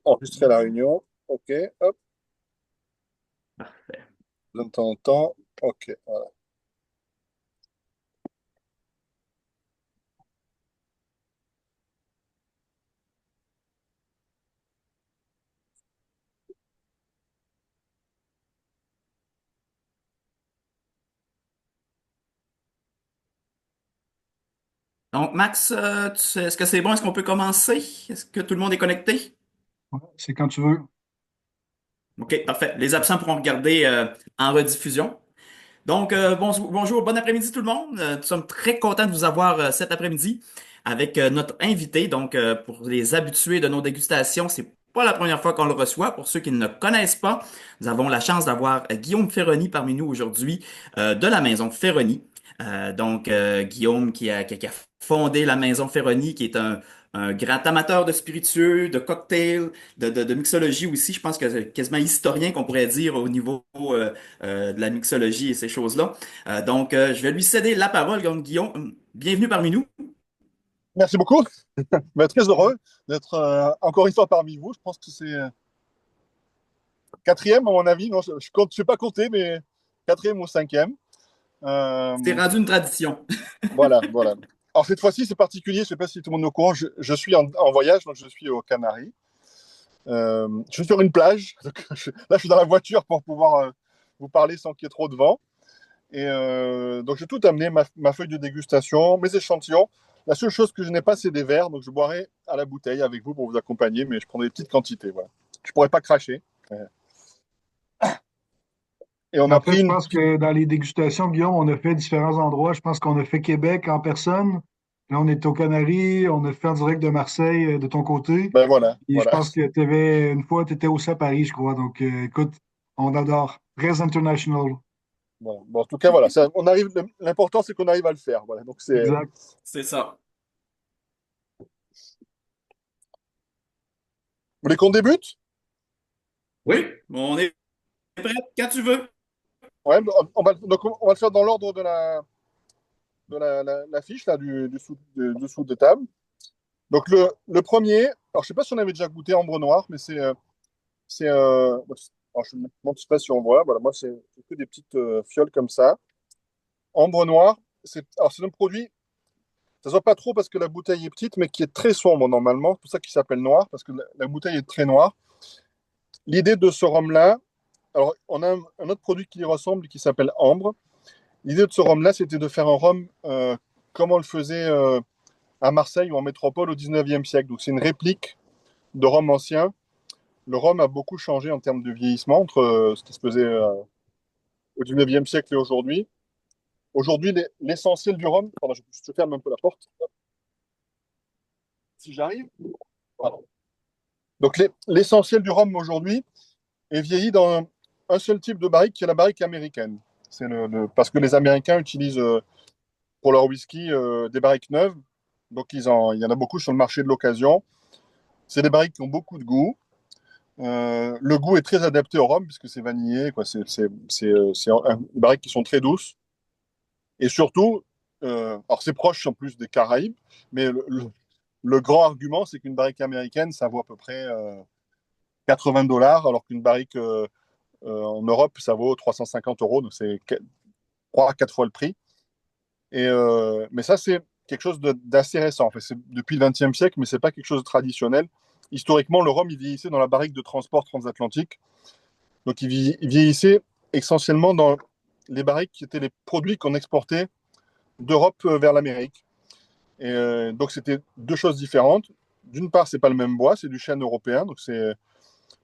Enregistrer la réunion. OK. Hop, Parfait. de temps en temps. OK. Voilà. Donc, Max, est-ce que c'est bon? Est-ce qu'on peut commencer? Est-ce que tout le monde est connecté? Ouais, c'est quand tu veux. OK, parfait. Les absents pourront regarder en rediffusion. Donc, bonjour, bon après-midi tout le monde. Nous sommes très contents de vous avoir cet après-midi avec notre invité. Donc, pour les habitués de nos dégustations, c'est pas la première fois qu'on le reçoit. Pour ceux qui ne le connaissent pas, nous avons la chance d'avoir Guillaume Ferroni parmi nous aujourd'hui de la maison Ferroni. Guillaume qui a fondé la maison Ferroni, qui est un grand amateur de spiritueux, de cocktails, de mixologie aussi. Je pense que c'est quasiment historien qu'on pourrait dire au niveau de la mixologie et ces choses-là. Je vais lui céder la parole. Donc, Guillaume, bienvenue parmi nous. Merci beaucoup. Ben, très heureux d'être encore une fois parmi vous. Je pense que c'est quatrième, à mon avis. Non, je sais pas compter, mais quatrième ou cinquième. C'est Euh, rendu une tradition. voilà, voilà. Alors, cette fois-ci, c'est particulier. Je sais pas si tout le monde est au courant. Je suis en voyage, donc je suis aux Canaries. Je suis sur une plage. Donc, là, je suis dans la voiture pour pouvoir vous parler sans qu'il y ait trop de vent. Et donc, j'ai tout amené, ma feuille de dégustation, mes échantillons. La seule chose que je n'ai pas, c'est des verres. Donc, je boirai à la bouteille avec vous pour vous accompagner, mais je prendrai des petites quantités. Voilà. Je ne pourrais pas cracher. Et on a En fait, pris je une pense petite. que dans les dégustations, Guillaume, on a fait différents endroits. Je pense qu'on a fait Québec en personne. Là, on est aux Canaries. On a fait en direct de Marseille, de ton côté. Ben voilà, Et je voilà. pense que tu avais, une fois, tu étais aussi à Paris, je crois. Donc, écoute, on adore. Très international. Voilà. Bon, en tout cas, voilà. Ça, on arrive, l'important, c'est qu'on arrive à le faire. Voilà. Donc, c'est. Exact. C'est ça. Vous voulez qu'on débute? Oui, on est prêt quand tu veux. Ouais, donc on va le faire dans l'ordre la fiche là, dessous de table. Donc, le premier, alors je sais pas si on avait déjà goûté Ambre Noire, mais c'est alors, je ne sais pas si on voit. Voilà, moi, c'est que des petites fioles comme ça. Ambre Noire, c'est un produit, ça se voit pas trop parce que la bouteille est petite, mais qui est très sombre normalement. C'est pour ça qu'il s'appelle noir, parce que la bouteille est très noire. L'idée de ce rhum-là, alors on a un autre produit qui y ressemble qui s'appelle Ambre. L'idée de ce rhum-là, c'était de faire un rhum comme on le faisait à Marseille ou en métropole au 19e siècle. Donc c'est une réplique de rhum ancien. Le rhum a beaucoup changé en termes de vieillissement entre ce qui se faisait au 19e siècle et aujourd'hui. Aujourd'hui, l'essentiel du rhum, pardon, je ferme un peu la porte, si j'arrive. Voilà. Donc l'essentiel du rhum aujourd'hui est vieilli dans un seul type de barrique qui est la barrique américaine. Parce que les Américains utilisent pour leur whisky des barriques neuves. Donc il y en a beaucoup sur le marché de l'occasion. C'est des barriques qui ont beaucoup de goût. Le goût est très adapté au rhum puisque c'est vanillé. Quoi. Des barriques qui sont très douces. Et surtout, alors c'est proche en plus des Caraïbes, mais le grand argument, c'est qu'une barrique américaine, ça vaut à peu près 80 $, alors qu'une barrique en Europe, ça vaut 350 euros, donc c'est 3 à 4 fois le prix. Mais ça, c'est quelque chose d'assez récent. En fait, c'est depuis le XXe siècle, mais c'est pas quelque chose de traditionnel. Historiquement, le rhum, il vieillissait dans la barrique de transport transatlantique. Donc, il vieillissait essentiellement dans les barriques qui étaient les produits qu'on exportait d'Europe vers l'Amérique. Et donc, c'était deux choses différentes. D'une part, c'est pas le même bois, c'est du chêne européen. Donc, c'est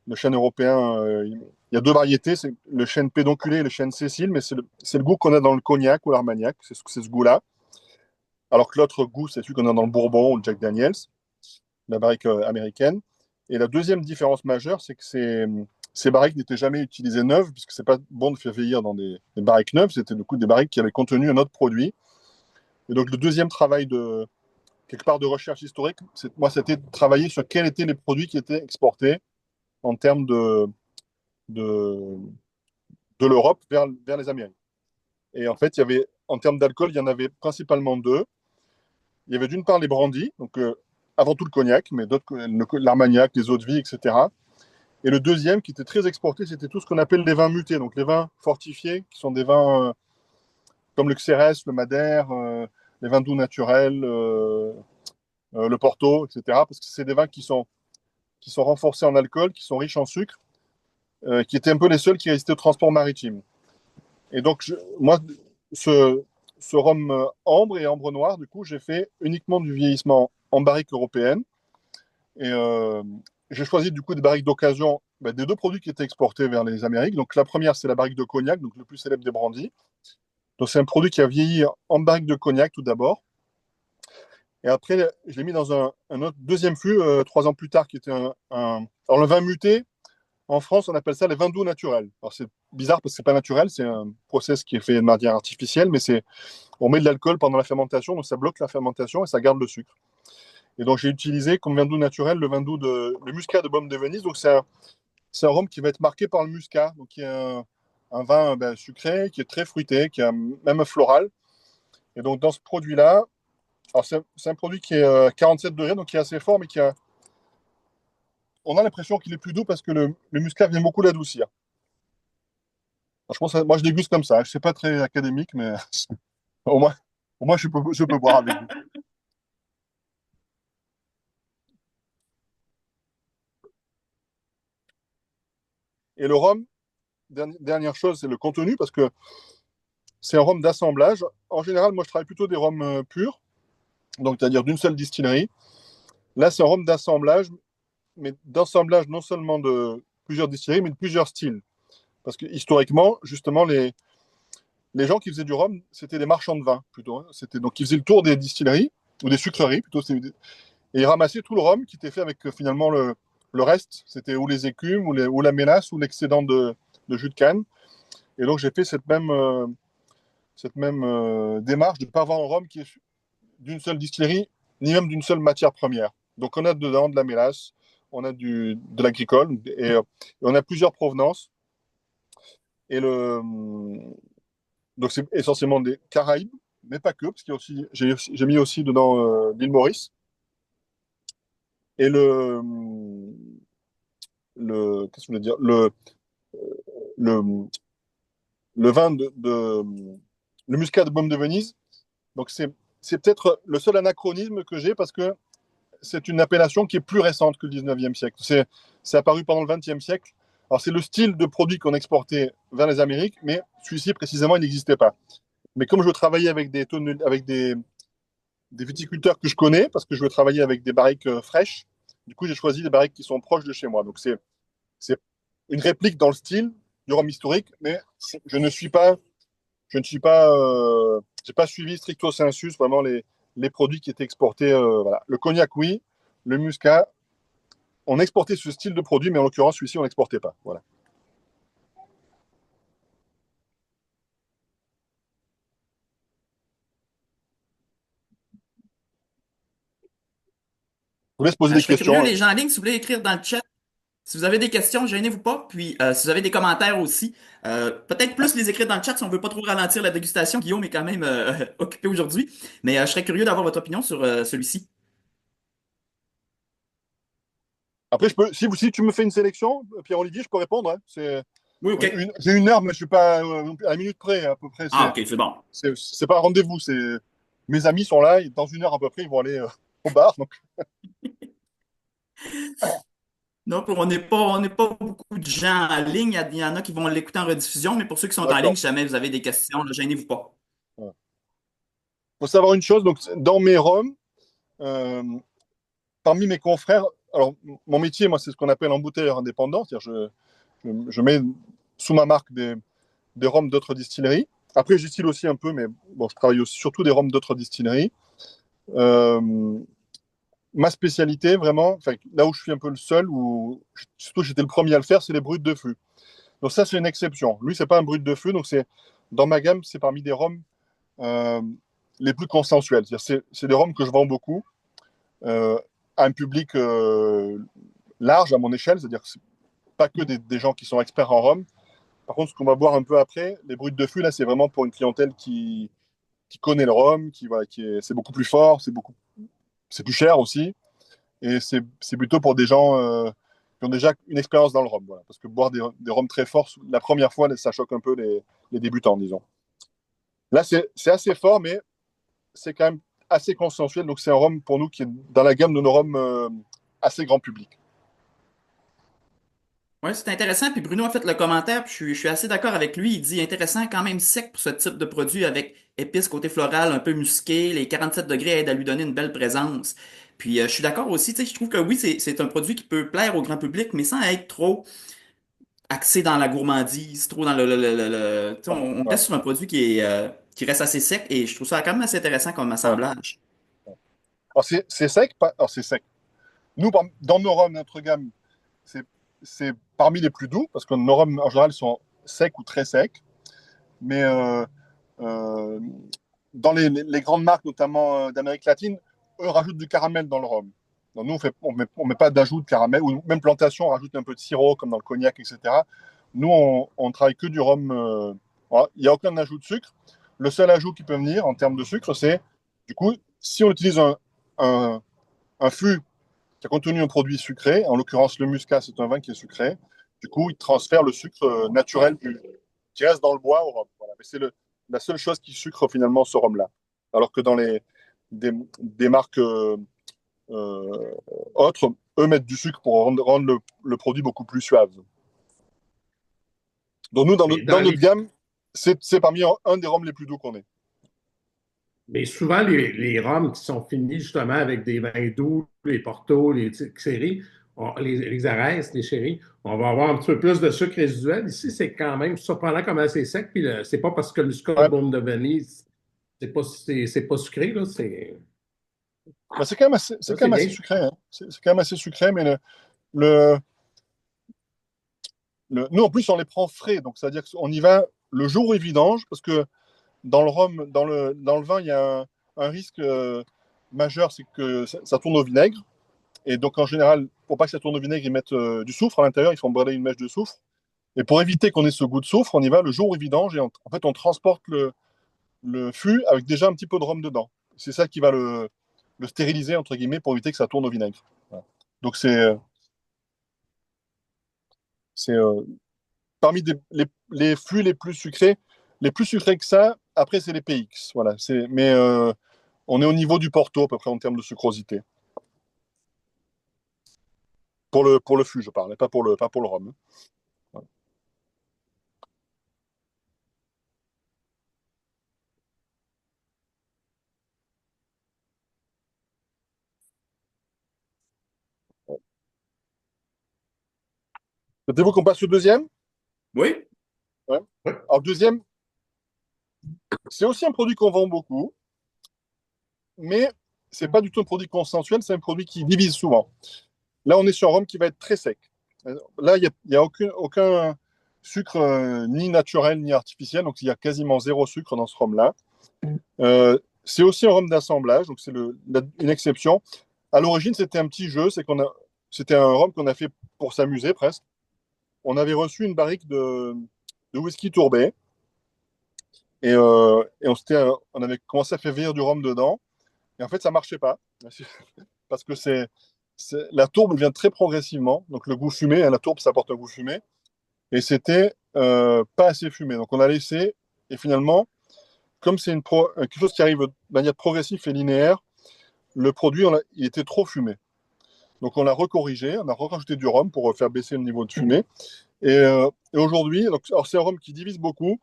le chêne européen. Il y a deux variétés, c'est le chêne pédonculé et le chêne Cécile, mais c'est le goût qu'on a dans le cognac ou l'armagnac. C'est ce goût-là. Alors que l'autre goût, c'est celui qu'on a dans le Bourbon ou le Jack Daniels, la barrique américaine. Et la deuxième différence majeure, c'est que ces barriques n'étaient jamais utilisées neuves, puisque c'est pas bon de faire vieillir dans des barriques neuves. C'était du coup des barriques qui avaient contenu un autre produit. Et donc, le deuxième travail quelque part de recherche historique, moi, c'était de travailler sur quels étaient les produits qui étaient exportés en termes de, de l'Europe vers les Amériques. Et en fait, en termes d'alcool, il y en avait principalement deux. Il y avait d'une part les brandies. Donc, avant tout le cognac, mais l'Armagnac, les eaux de vie, etc. Et le deuxième, qui était très exporté, c'était tout ce qu'on appelle les vins mutés, donc les vins fortifiés, qui sont des vins comme le Xérès, le Madère, les vins doux naturels, le Porto, etc. Parce que c'est des vins qui sont renforcés en alcool, qui sont riches en sucre, qui étaient un peu les seuls qui résistaient au transport maritime. Et donc, moi, ce, ce rhum ambre et ambre noir, du coup, j'ai fait uniquement du vieillissement en barrique européenne. Et j'ai choisi du coup des barriques d'occasion des deux produits qui étaient exportés vers les Amériques. Donc la première, c'est la barrique de cognac, donc le plus célèbre des brandys. Donc c'est un produit qui a vieilli en barrique de cognac tout d'abord. Et après, je l'ai mis dans un autre deuxième fût 3 ans plus tard, qui était Alors le vin muté, en France, on appelle ça les vins doux naturels. Alors c'est bizarre parce que c'est pas naturel, c'est un process qui est fait de manière artificielle, mais on met de l'alcool pendant la fermentation, donc ça bloque la fermentation et ça garde le sucre. Et donc j'ai utilisé comme vin doux naturel le muscat de Baume de Venise. Donc c'est un rhum qui va être marqué par le muscat, donc qui est un vin sucré, qui est très fruité, qui a même floral. Et donc dans ce produit-là, alors c'est un produit qui est 47 degrés, donc qui est assez fort, mais on a l'impression qu'il est plus doux parce que le muscat vient beaucoup l'adoucir. Franchement, moi je déguste comme ça. Je sais pas très académique, mais au moins, au moins je peux boire avec vous. Et le rhum, dernière chose, c'est le contenu, parce que c'est un rhum d'assemblage. En général, moi je travaille plutôt des rhums purs, donc c'est-à-dire d'une seule distillerie. Là, c'est un rhum d'assemblage, mais d'assemblage non seulement de plusieurs distilleries, mais de plusieurs styles. Parce que historiquement, justement, les gens qui faisaient du rhum, c'était des marchands de vin plutôt, hein. Donc ils faisaient le tour des distilleries, ou des sucreries plutôt, et ils ramassaient tout le rhum qui était fait avec finalement le reste. C'était ou les écumes, ou la mélasse, ou l'excédent de jus de canne. Et donc j'ai fait cette même démarche de ne pas avoir un rhum qui est d'une seule distillerie, ni même d'une seule matière première. Donc on a dedans de la mélasse, on a de l'agricole, et on a plusieurs provenances. Et donc c'est essentiellement des Caraïbes, mais pas que, parce qu'il y a aussi, j'ai mis aussi dedans l'île Maurice. Et qu'est-ce que je voulais dire? Le, le vin le muscat de Baume de Venise. Donc c'est peut-être le seul anachronisme que j'ai parce que c'est une appellation qui est plus récente que le 19e siècle. C'est apparu pendant le 20e siècle. Alors, c'est le style de produit qu'on exportait vers les Amériques, mais celui-ci, précisément, il n'existait pas. Mais comme je veux travailler avec des viticulteurs que je connais, parce que je veux travailler avec des barriques fraîches, du coup, j'ai choisi des barriques qui sont proches de chez moi. Donc, c'est une réplique dans le style du rhum historique, mais je ne suis pas, j'ai pas suivi stricto sensu vraiment les produits qui étaient exportés. Voilà. Le cognac, oui. Le muscat, on exportait ce style de produit, mais en l'occurrence, celui-ci, on n'exportait pas. Voilà. Je vous laisse poser Je des serais curieux, questions. les gens en ligne, si vous voulez écrire dans le chat. Si vous avez des questions, gênez-vous pas. Puis, si vous avez des commentaires aussi, peut-être plus les écrire dans le chat si on veut pas trop ralentir la dégustation. Guillaume est quand même occupé aujourd'hui. Mais je serais curieux d'avoir votre opinion sur celui-ci. Après, si tu me fais une sélection, Pierre-Olivier, je peux répondre, hein. Oui, OK. J'ai 1 heure, mais je suis pas à la minute près, à peu près. Ah, OK, c'est bon. C'est pas un rendez-vous. Mes amis sont là, et dans 1 heure à peu près, ils vont aller au bar. Donc, Donc, on n'est pas beaucoup de gens en ligne. Il y en a qui vont l'écouter en rediffusion, mais pour ceux qui sont en ligne, d'accord. si jamais vous avez des questions, là, gênez-vous pas. Il faut savoir une chose. Donc, dans mes roms, euh, parmi mes confrères, alors mon métier, moi, c'est ce qu'on appelle embouteilleur indépendant. C'est-à-dire, je mets sous ma marque des rhums d'autres distilleries. Après, je distille aussi un peu, mais bon, je travaille aussi surtout des rhums d'autres distilleries. Euh, Ma spécialité, vraiment, enfin, là où je suis un peu le seul, ou surtout j'étais le premier à le faire, c'est les brutes de fût. Donc ça, c'est une exception. Lui, c'est pas un brut de fût, donc dans ma gamme, c'est parmi des rhums euh, les plus consensuels. C'est des rhums que je vends beaucoup euh, à un public large à mon échelle, c'est-à-dire que c'est pas que des gens qui sont experts en rhum. Par contre, ce qu'on va boire un peu après, les brutes de fût, là, c'est vraiment pour une clientèle qui connaît le rhum, c'est beaucoup plus fort, c'est plus cher aussi. Et c'est plutôt pour des gens qui ont déjà une expérience dans le rhum. Voilà. Parce que boire des rhums très forts, la première fois, ça choque un peu les débutants, disons. Là, c'est assez fort, mais c'est quand même assez consensuel. Donc, c'est un rhum pour nous qui est dans la gamme de nos rhums assez grand public. Oui, c'est intéressant. Puis Bruno a fait le commentaire, puis je suis assez d'accord avec lui. Il dit intéressant, quand même sec pour ce type de produit avec épices côté floral, un peu musqué. Les 47 degrés aident à lui donner une belle présence. Puis je suis d'accord aussi, tu sais, je trouve que oui, c'est un produit qui peut plaire au grand public, mais sans être trop axé dans la gourmandise, trop dans tu sais, on Ouais. reste sur un produit qui reste assez sec et je trouve ça quand même assez intéressant comme Ouais. assemblage. Alors, c'est sec. Alors, c'est sec. Nous, dans nos rhums, notre gamme, c'est c'est parmi les plus doux, parce que nos rhums, en général, sont secs ou très secs. Mais euh, dans les grandes marques, notamment d'Amérique latine, eux rajoutent du caramel dans le rhum. Donc, nous, on met pas d'ajout de caramel, ou même plantation, on rajoute un peu de sirop, comme dans le cognac, etc. Nous, on travaille que du rhum. Voilà. Il n'y a aucun ajout de sucre. Le seul ajout qui peut venir en termes de sucre, c'est, du coup, si on utilise un, un fût qui a contenu un produit sucré, en l'occurrence le muscat, c'est un vin qui est sucré, du coup, il transfère le sucre naturel qui reste dans le bois au rhum. Voilà. Mais c'est la seule chose qui sucre finalement ce rhum-là. Alors que dans des marques euh, autres, eux mettent du sucre pour rendre le produit beaucoup plus suave. Donc nous, Mais dans notre gamme, c'est parmi un des rhums les plus doux qu'on ait. mais souvent, les rhums qui sont finis justement avec des vins doux, les portos, les xéris, les Xérès, les chéris, on va avoir un petit peu plus de sucre résiduel. Ici, c'est quand même surprenant comme assez sec. Puis c'est pas parce que le muscat Ouais. baume de Venise, c'est pas sucré, là. Ben, c'est quand même assez, c'est Ça, quand c'est même assez bien. sucré. Hein. C'est quand même assez sucré, mais le, nous, en plus, on les prend frais. Donc, c'est-à-dire qu'on y va le jour où ils vidangent, parce que dans le rhum, dans le vin, il y a un risque majeur, c'est que ça tourne au vinaigre. Et donc, en général, pour pas que ça tourne au vinaigre, ils mettent du soufre à l'intérieur, ils font brûler une mèche de soufre. Et pour éviter qu'on ait ce goût de soufre, on y va le jour où il vidange et en fait, on transporte le fût avec déjà un petit peu de rhum dedans. C'est ça qui va le stériliser, entre guillemets, pour éviter que ça tourne au vinaigre. Voilà. Donc, c'est parmi les fûts les plus sucrés que ça, après, c'est les PX. Voilà. Mais on est au niveau du Porto, à peu près, en termes de sucrosité. Pour le fût, je parle, et pas pour le rhum. Voilà. Souhaitez-vous qu'on passe au deuxième? Oui? Ouais. Ouais. Alors, deuxième, c'est aussi un produit qu'on vend beaucoup, mais c'est pas du tout un produit consensuel, c'est un produit qui divise souvent. Là, on est sur un rhum qui va être très sec. Là, il y a aucun sucre ni naturel ni artificiel, donc il y a quasiment zéro sucre dans ce rhum-là. C'est aussi un rhum d'assemblage, donc c'est une exception. À l'origine, c'était un petit jeu, c'était un rhum qu'on a fait pour s'amuser presque. On avait reçu une barrique de whisky tourbé et on avait commencé à faire vieillir du rhum dedans. Et en fait, ça marchait pas parce que la tourbe vient très progressivement. Donc le goût fumé, hein, la tourbe, ça apporte un goût fumé. Et c'était pas assez fumé. Donc on a laissé et finalement, comme c'est quelque chose qui arrive de manière progressive et linéaire, le produit, il était trop fumé. Donc on l'a recorrigé, on a rajouté du rhum pour faire baisser le niveau de fumée. Et aujourd'hui, alors c'est un rhum qui divise beaucoup,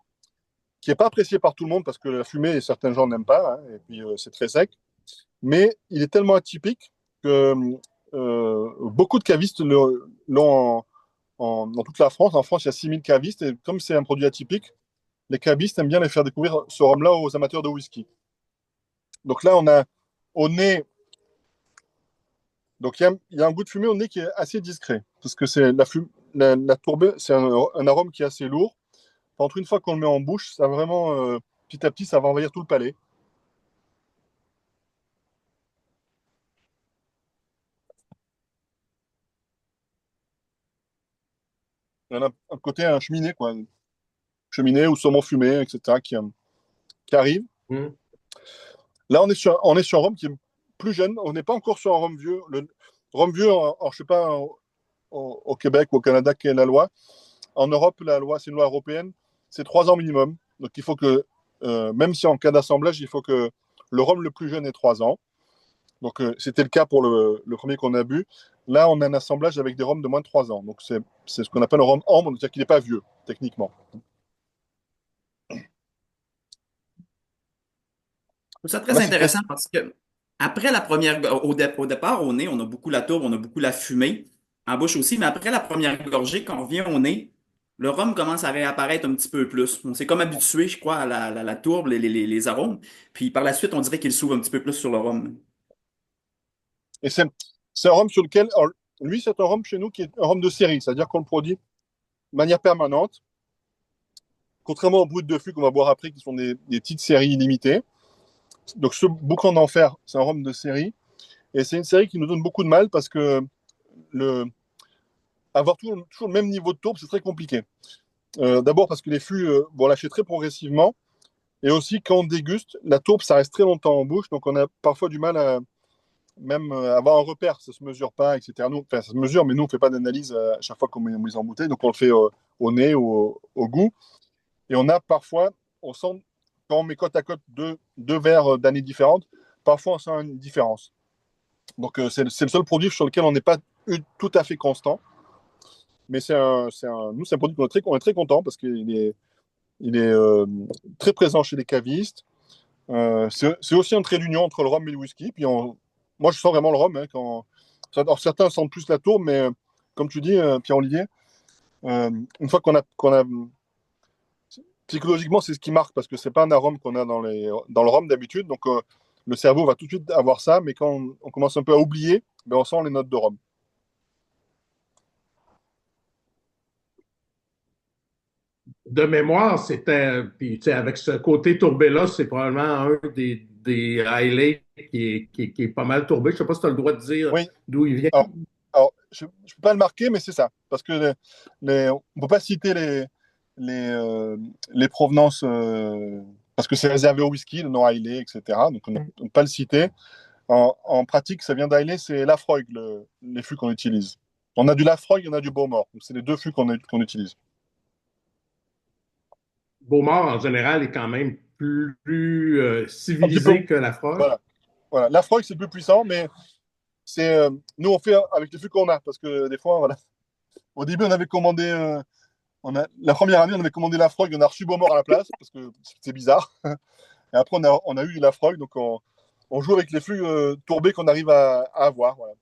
qui n'est pas apprécié par tout le monde parce que la fumée, certains gens n'aiment pas, hein, et puis c'est très sec. Mais il est tellement atypique que beaucoup de cavistes l'ont dans toute la France. En France, il y a 6000 cavistes, et comme c'est un produit atypique, les cavistes aiment bien les faire découvrir ce rhum-là aux amateurs de whisky. Donc là, on a au nez. Donc il y a un goût de fumée au nez qui est assez discret, parce que c'est la tourbée, c'est un arôme qui est assez lourd. Entre une fois qu'on le met en bouche, ça va vraiment, petit à petit, ça va envahir tout le palais. Il y en a un côté un cheminée, quoi. Cheminée ou saumon fumé, etc., qui arrive. Là, on est sur un rhum qui est plus jeune. On n'est pas encore sur un rhum vieux. rhum vieux, je sais pas, au Québec ou au Canada, quelle est la loi. En Europe, la loi, c'est une loi européenne, c'est 3 ans minimum. Donc il faut que, même si en cas d'assemblage, il faut que le rhum le plus jeune ait 3 ans. Donc c'était le cas pour le premier qu'on a bu. Là, on a un assemblage avec des rhums de moins de 3 ans. Donc c'est ce qu'on appelle un rhum ambre, c'est-à-dire qu'il n'est pas vieux, techniquement. Je trouve ça très Là, c'est très... intéressant parce que après la première, au départ, au nez, on a beaucoup la tourbe, on a beaucoup la fumée, en bouche aussi, mais après la première gorgée, quand on vient au nez, le rhum commence à réapparaître un petit peu plus. On s'est comme habitué, je crois, à la tourbe, les arômes. Puis par la suite, on dirait qu'il s'ouvre un petit peu plus sur le rhum. Et c'est un rhum sur lequel... Alors, lui, c'est un rhum chez nous qui est un rhum de série, c'est-à-dire qu'on le produit de manière permanente, contrairement aux brut de fût qu'on va boire après, qui sont des petites séries illimitées. Donc ce boucan d'enfer, c'est un rhum de série. Et c'est une série qui nous donne beaucoup de mal parce que le, avoir toujours le même niveau de tourbe, c'est très compliqué. D'abord parce que les fûts vont lâcher très progressivement. Et aussi, quand on déguste, la tourbe, ça reste très longtemps en bouche. Donc on a parfois du mal à même avoir un repère. Ça ne se mesure pas, etc. Nous, enfin, ça se mesure, mais nous, on ne fait pas d'analyse à chaque fois qu'on met en bouteille. Donc on le fait au nez ou au goût. Et on a parfois, on sent, quand on met côte à côte deux verres d'années différentes, parfois on sent une différence. Donc c'est le seul produit sur lequel on n'est pas tout à fait constant. Mais nous, c'est un produit qu'on est très content parce qu'il est très présent chez les cavistes. C'est aussi un trait d'union entre le rhum et le whisky. Puis moi, je sens vraiment le rhum. Hein, alors, certains sentent plus la tourbe, mais comme tu dis, Pierre-Olivier, une fois qu'on a psychologiquement, c'est ce qui marque parce que c'est pas un arôme qu'on a dans le rhum d'habitude. Donc, le cerveau va tout de suite avoir ça, mais quand on commence un peu à oublier, ben, on sent les notes de rhum. De mémoire, c'était, puis tu sais, avec ce côté tourbé-là, c'est probablement un des highlights qui est pas mal tourbé. Je sais pas si tu as le droit de dire Oui, d'où il vient. alors, je ne peux pas le marquer, mais c'est ça. Parce que on ne peut pas citer les provenances, parce que c'est réservé au whisky, le nom Islay, etc. Donc, on ne peut pas le citer. En pratique, ça vient d'Islay, c'est Laphroaig, les fûts qu'on utilise. On a du Laphroaig, on a du Beaumort. Donc, c'est les deux fûts qu'on utilise. Beaumort, en général, est quand même plus Un petit peu. civilisé que la Frogue. Voilà. Voilà. Laphroaig, c'est le plus puissant, mais nous, on fait avec les fûts qu'on a. Parce que des fois, voilà. Au début, on avait commandé. La première année, on avait commandé Laphroaig, on a reçu Beaumort à la place, parce que c'est bizarre. Et après, on a eu Laphroaig, donc on joue avec les fûts tourbés qu'on arrive à avoir. Voilà.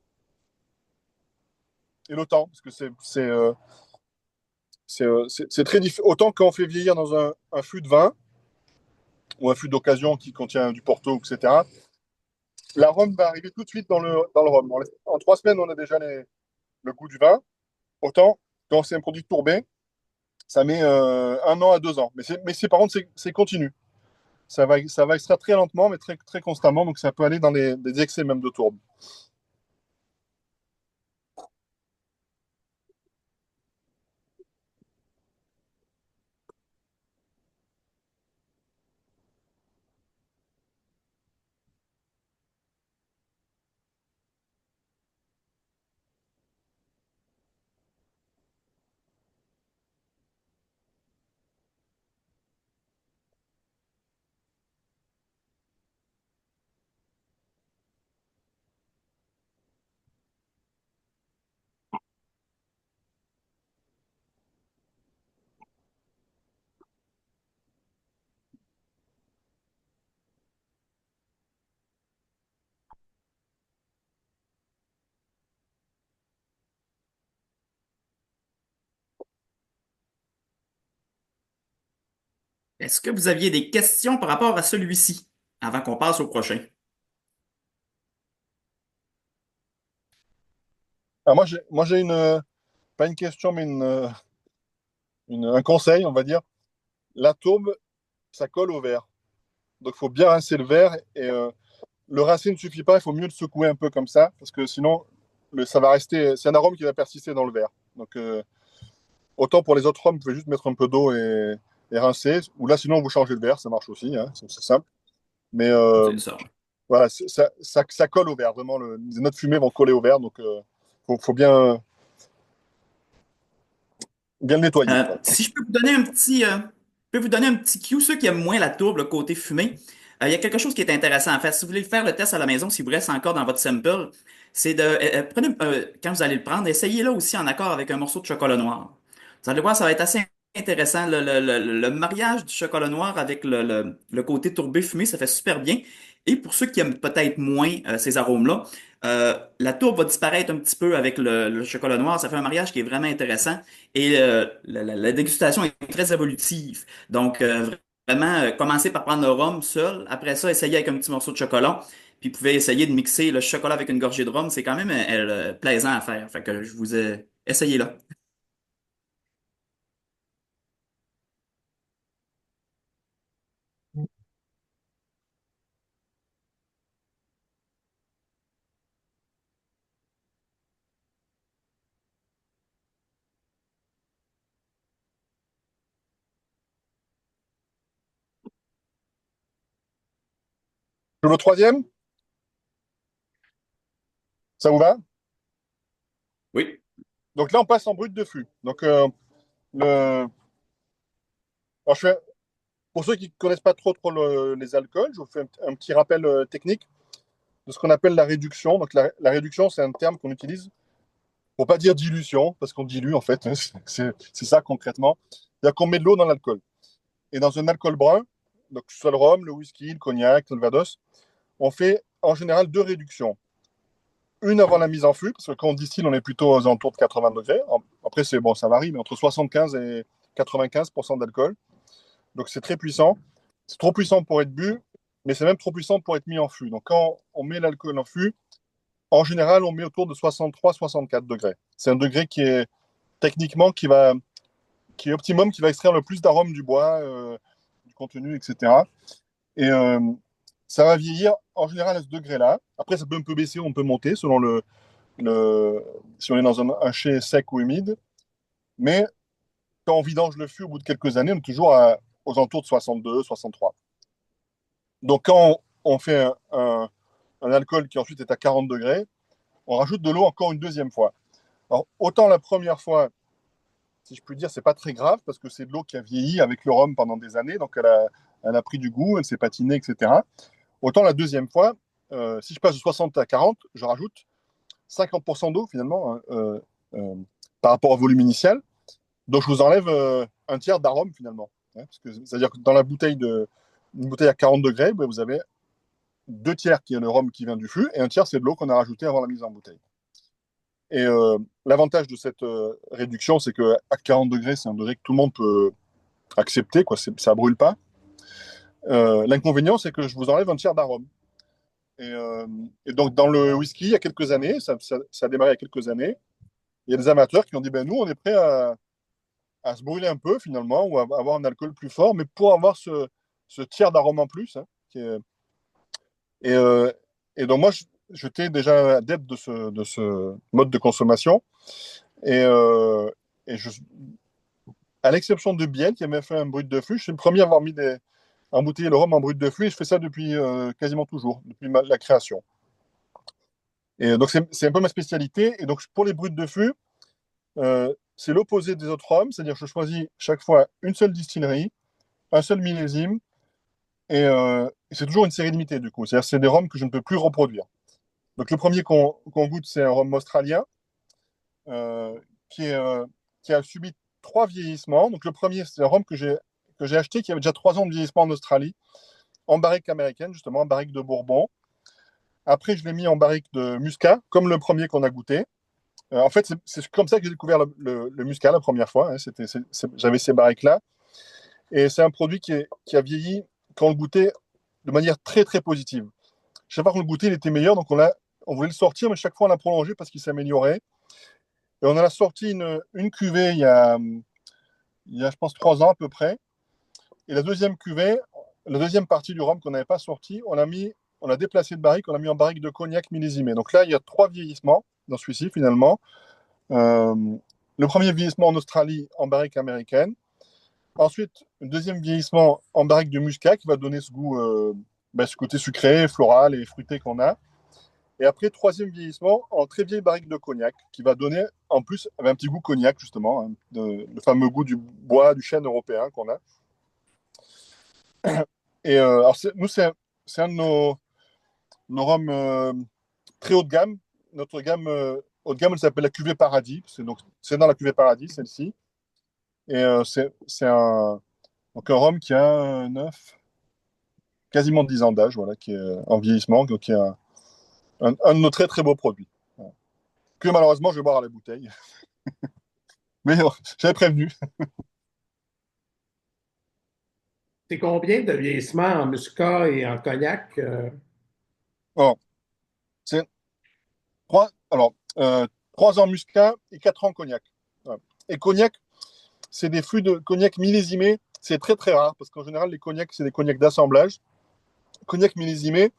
Et le temps, parce que c'est très différent. Autant quand on fait vieillir dans un fût de vin, ou un fût d'occasion qui contient du Porto, etc., l'arôme va arriver tout de suite dans le rhum. En 3 semaines, on a déjà le goût du vin. Autant, quand c'est un produit tourbé, ça met 1 an à 2 ans. Mais par contre, c'est continu. Ça va extraire très lentement, mais très, très constamment. Donc, ça peut aller dans des excès même de tourbe. Est-ce que vous aviez des questions par rapport à celui-ci avant qu'on passe au prochain? Alors, moi, j'ai pas une question, mais un conseil, on va dire. La tourbe, ça colle au verre. Donc, il faut bien rincer le verre. Et le rincer ne suffit pas. Il faut mieux le secouer un peu comme ça. Parce que sinon, ça va rester. C'est un arôme qui va persister dans le verre. Donc, autant pour les autres rhums, vous pouvez juste mettre un peu d'eau et rincer. Ou là, sinon, vous changez le verre. Ça marche aussi. Hein, c'est simple. Mais C'est ça. Voilà, ça colle au verre, vraiment. Les notes fumées vont coller au verre, donc faut bien le nettoyer. Voilà. Si je peux vous donner un petit, je peux vous donner un petit cue, ceux qui aiment moins la tourbe, le côté fumé, il y a quelque chose qui est intéressant à faire. Si vous voulez faire le test à la maison, s'il vous reste encore dans votre sample, c'est de, prenez, quand vous allez le prendre, essayez-le aussi en accord avec un morceau de chocolat noir. Vous allez voir, ça va être assez intéressant. Le mariage du chocolat noir avec le côté tourbé fumé, ça fait super bien. Et pour ceux qui aiment peut-être moins ces arômes-là, la tourbe va disparaître un petit peu avec le chocolat noir. Ça fait un mariage qui est vraiment intéressant. Et la dégustation est très évolutive. Donc, vraiment, commencez par prendre le rhum seul. Après ça, essayez avec un petit morceau de chocolat. Puis, vous pouvez essayer de mixer le chocolat avec une gorgée de rhum. C'est quand même plaisant à faire. Fait que je vous ai essayé là. Le troisième, ça vous va? Oui. Donc là, on passe en brut de fût. Donc, le... Alors, pour ceux qui ne connaissent pas trop les alcools, je vous fais un petit rappel technique de ce qu'on appelle la réduction. Donc, la réduction, c'est un terme qu'on utilise pour pas dire dilution, parce qu'on dilue, en fait. C'est ça concrètement. C'est-à-dire qu'on met de l'eau dans l'alcool. Et dans un alcool brun, donc que ce soit le rhum, le whisky, le cognac, le calvados, on fait en général deux réductions. Une avant la mise en fût, parce que quand on distille, on est plutôt aux alentours de 80 degrés. Après, c'est bon, ça varie, mais entre 75 et 95% d'alcool. Donc c'est très puissant. C'est trop puissant pour être bu, mais c'est même trop puissant pour être mis en fût. Donc quand on met l'alcool en fût, en général, on met autour de 63-64 degrés. C'est un degré qui est techniquement qui est optimum, qui va extraire le plus d'arômes du bois, du contenu, etc. Et ça va vieillir en général à ce degré-là. Après, ça peut un peu baisser, on peut monter selon si on est dans un chai sec ou humide. Mais quand on vidange le fût au bout de quelques années, on est toujours aux alentours de 62, 63. Donc quand on fait un alcool qui ensuite est à 40 degrés, on rajoute de l'eau encore une deuxième fois. Alors, autant la première fois, si je puis dire, c'est pas très grave parce que c'est de l'eau qui a vieilli avec le rhum pendant des années, donc elle a pris du goût, elle s'est patinée, etc. Autant la deuxième fois, si je passe de 60 à 40, je rajoute 50% d'eau finalement hein, par rapport au volume initial. Donc je vous enlève un tiers d'arôme finalement. Hein, c'est-à-dire que dans une bouteille à 40 degrés, ben, vous avez deux tiers qui est le rhum qui vient du fût et un tiers c'est de l'eau qu'on a rajouté avant la mise en bouteille. Et l'avantage de cette réduction, c'est qu'à 40 degrés, c'est un degré que tout le monde peut accepter, quoi, ça brûle pas. L'inconvénient, c'est que je vous enlève un tiers d'arôme. Et, euh, et, donc, dans le whisky, il y a quelques années, ça a démarré il y a quelques années, il y a des amateurs qui ont dit, ben, nous, on est prêts à se brûler un peu, finalement, ou à avoir un alcool plus fort, mais pour avoir ce tiers d'arôme en plus. Hein, et, euh, et donc, moi, j'étais déjà adepte de ce mode de consommation. Et, euh, et à l'exception de Biel, qui a même fait un brut de fût, je suis le premier à avoir embouteillé le rhum en brut de fût, et je fais ça depuis quasiment toujours, depuis la création. Et donc, c'est un peu ma spécialité. Et donc, pour les bruts de fût, c'est l'opposé des autres rhums, c'est-à-dire que je choisis chaque fois une seule distillerie, un seul millésime, et c'est toujours une série limitée, du coup. C'est-à-dire que c'est des rhums que je ne peux plus reproduire. Donc, le premier qu'on goûte, c'est un rhum australien, euh, qui, est, qui a subi trois vieillissements. Donc, le premier, c'est un rhum que j'ai acheté, qui avait déjà 3 ans de vieillissement en Australie, en barrique américaine, justement, en barrique de Bourbon. Après, je l'ai mis en barrique de Muscat, comme le premier qu'on a goûté. En fait, c'est comme ça que j'ai découvert le Muscat la première fois. Hein. J'avais ces barriques-là. Et c'est un produit qui a vieilli quand on le goûtait de manière très, très positive. Chaque fois qu'on le goûtait, il était meilleur. Donc, on voulait le sortir, mais chaque fois, on l'a prolongé parce qu'il s'améliorait. Et on en a sorti une cuvée je pense, 3 ans à peu près. Et la deuxième cuvée, la deuxième partie du rhum qu'on n'avait pas sorti, on a déplacé de barrique, on l'a mis en barrique de cognac millésimé. Donc là, il y a 3 vieillissements dans celui-ci, finalement. Euh, le premier vieillissement en Australie, en barrique américaine. Ensuite, un deuxième vieillissement en barrique de Muscat qui va donner ce goût ben, ce côté sucré, floral et fruité qu'on a. Et après, troisième vieillissement, en très vieille barrique de cognac, qui va donner en plus un petit goût cognac, justement, hein, le fameux goût du bois, du chêne européen qu'on a. Et alors, nous, c'est un de nos rhums très haut de gamme. Notre gamme haut de gamme, elle s'appelle la cuvée Paradis. C'est dans la cuvée Paradis, celle-ci. Et c'est donc un rhum qui a 9, quasiment 10 ans d'âge, voilà, qui est en vieillissement, donc qui est un de nos très très beaux produits. Voilà. Que malheureusement, je vais boire à la bouteille. Mais j'avais prévenu. C'est combien de vieillissement en muscat et en cognac? Bon, c'est alors, 3 ans muscat et 4 ans cognac. Voilà. Et cognac, c'est des fûts de cognac millésimés. C'est très très rare parce qu'en général, les cognacs, c'est des cognacs d'assemblage. Cognac millésimé,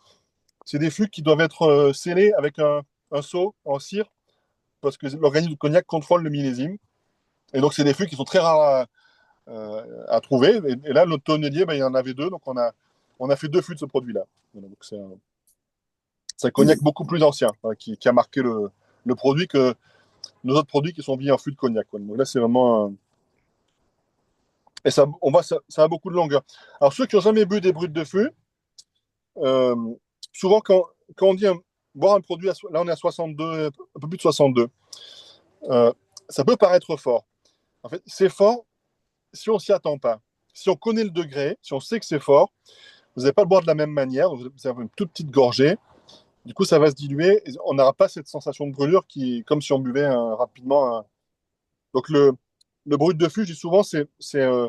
c'est des fûts qui doivent être scellés avec un seau en cire parce que l'organisme de cognac contrôle le millésime. Et donc, c'est des fûts qui sont très rares à trouver. Et là, notre tonnelier, ben, il y en avait deux. Donc, on a fait 2 fûts de ce produit-là. Voilà, donc c'est un cognac beaucoup plus ancien, hein, qui a marqué le produit que nos autres produits qui sont vieillis en fût de cognac, quoi. Donc là, c'est vraiment. Et ça a beaucoup de longueur. Alors, ceux qui n'ont jamais bu des brutes de fût, euh, souvent, quand on dit boire un produit, là, on est à 62, un peu plus de 62, euh, ça peut paraître fort. En fait, c'est fort si on s'y attend pas. Si on connaît le degré, si on sait que c'est fort, vous n'allez pas le boire de la même manière. Vous avez une toute petite gorgée. Du coup, ça va se diluer. On n'aura pas cette sensation de brûlure qui, comme si on buvait rapidement. Donc, le brut de fût, je dis souvent, ça ne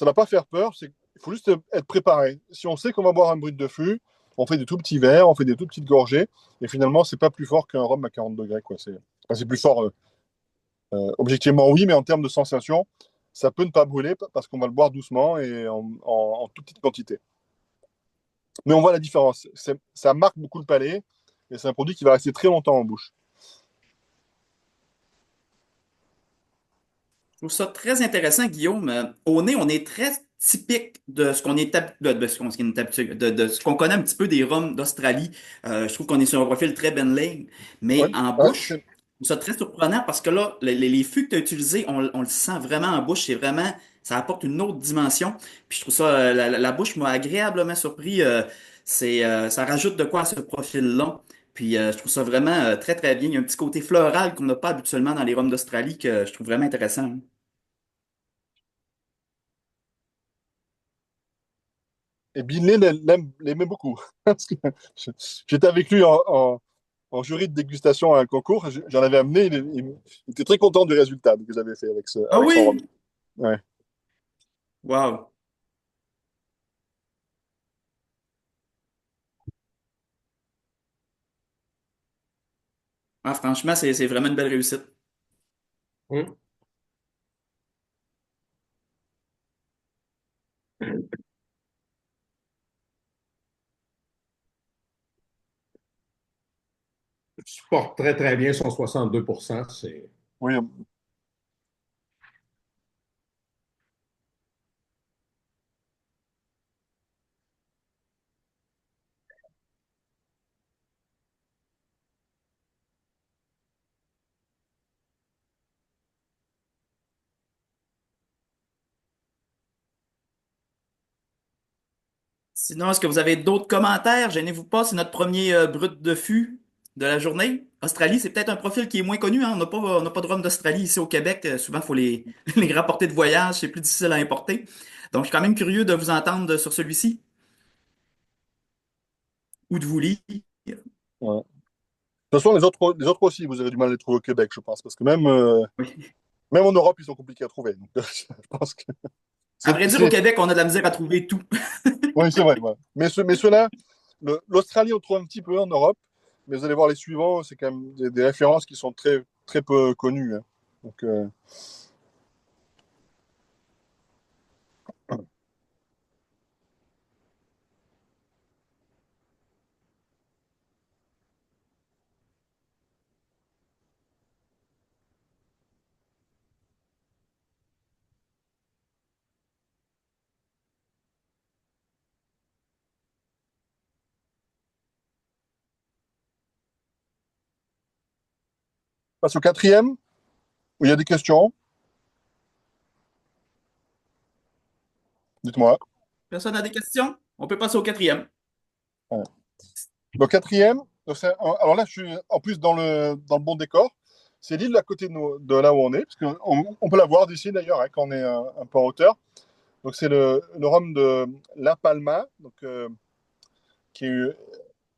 va pas faire peur. Il faut juste être préparé. Si on sait qu'on va boire un brut de fût, on fait des tout petits verres, on fait des tout petites gorgées. Et finalement, c'est pas plus fort qu'un rhum à 40 degrés, quoi. C'est plus fort, objectivement, oui, mais en termes de sensation, ça peut ne pas brûler parce qu'on va le boire doucement et en toute petite quantité. Mais on voit la différence. Ça marque beaucoup le palais et c'est un produit qui va rester très longtemps en bouche. Je trouve ça très intéressant, Guillaume. Au nez, on est très typique de ce qu'on est de ce qu'on connaît un petit peu des rhums d'Australie. Je trouve qu'on est sur un profil très Ben Lane, mais Ouais, en ouais, bouche, je trouve ça très surprenant parce que là, les fûts que tu as utilisés, on le sent vraiment en bouche. C'est vraiment, ça apporte une autre dimension. Puis je trouve ça, la bouche m'a agréablement surpris. Ça rajoute de quoi à ce profil-là. Puis je trouve ça vraiment très très bien. Il y a un petit côté floral qu'on n'a pas habituellement dans les rhums d'Australie que je trouve vraiment intéressant, hein. et Binley l'aimait beaucoup. Parce que j'étais avec lui en jury de dégustation à un concours. J'en avais amené. Il était très content du résultat que j'avais fait Ah avec son rhum. oui? Ouais. Wow. Ah, franchement, c'est vraiment une belle réussite. Hum. Supporte très, très bien son 62%. Oui, Sinon, est-ce que vous avez d'autres commentaires? Gênez-vous pas, c'est notre premier brut de fût de la journée. Australie, c'est peut-être un profil qui est moins connu, hein. On n'a pas de rhum d'Australie ici au Québec. Souvent, il faut les rapporter de voyage, c'est plus difficile à importer. Donc, je suis quand même curieux de vous entendre sur celui-ci ou de vous lire. ouais. De toute façon, les autres aussi, vous avez du mal à les trouver au Québec, je pense. Parce que Oui. même en Europe, ils sont compliqués à trouver. Donc, je pense que À c'est. vrai dire, au Québec, on a de la misère à trouver tout. Oui, c'est vrai. Ouais. Mais ceux-là, l'Australie, on trouve un petit peu en Europe. Mais vous allez voir les suivants, c'est quand même des références qui sont très, très peu connues, hein. Donc, passe au quatrième, où il y a des questions. Dites-moi. Personne n'a des questions? On peut passer au quatrième. Ouais. Le quatrième, alors là, je suis en plus dans le bon décor. C'est l'île à côté de là où on est, parce qu'on peut la voir d'ici d'ailleurs, hein, quand on est un peu en hauteur. Donc c'est le rhum de La Palma, donc, qui est,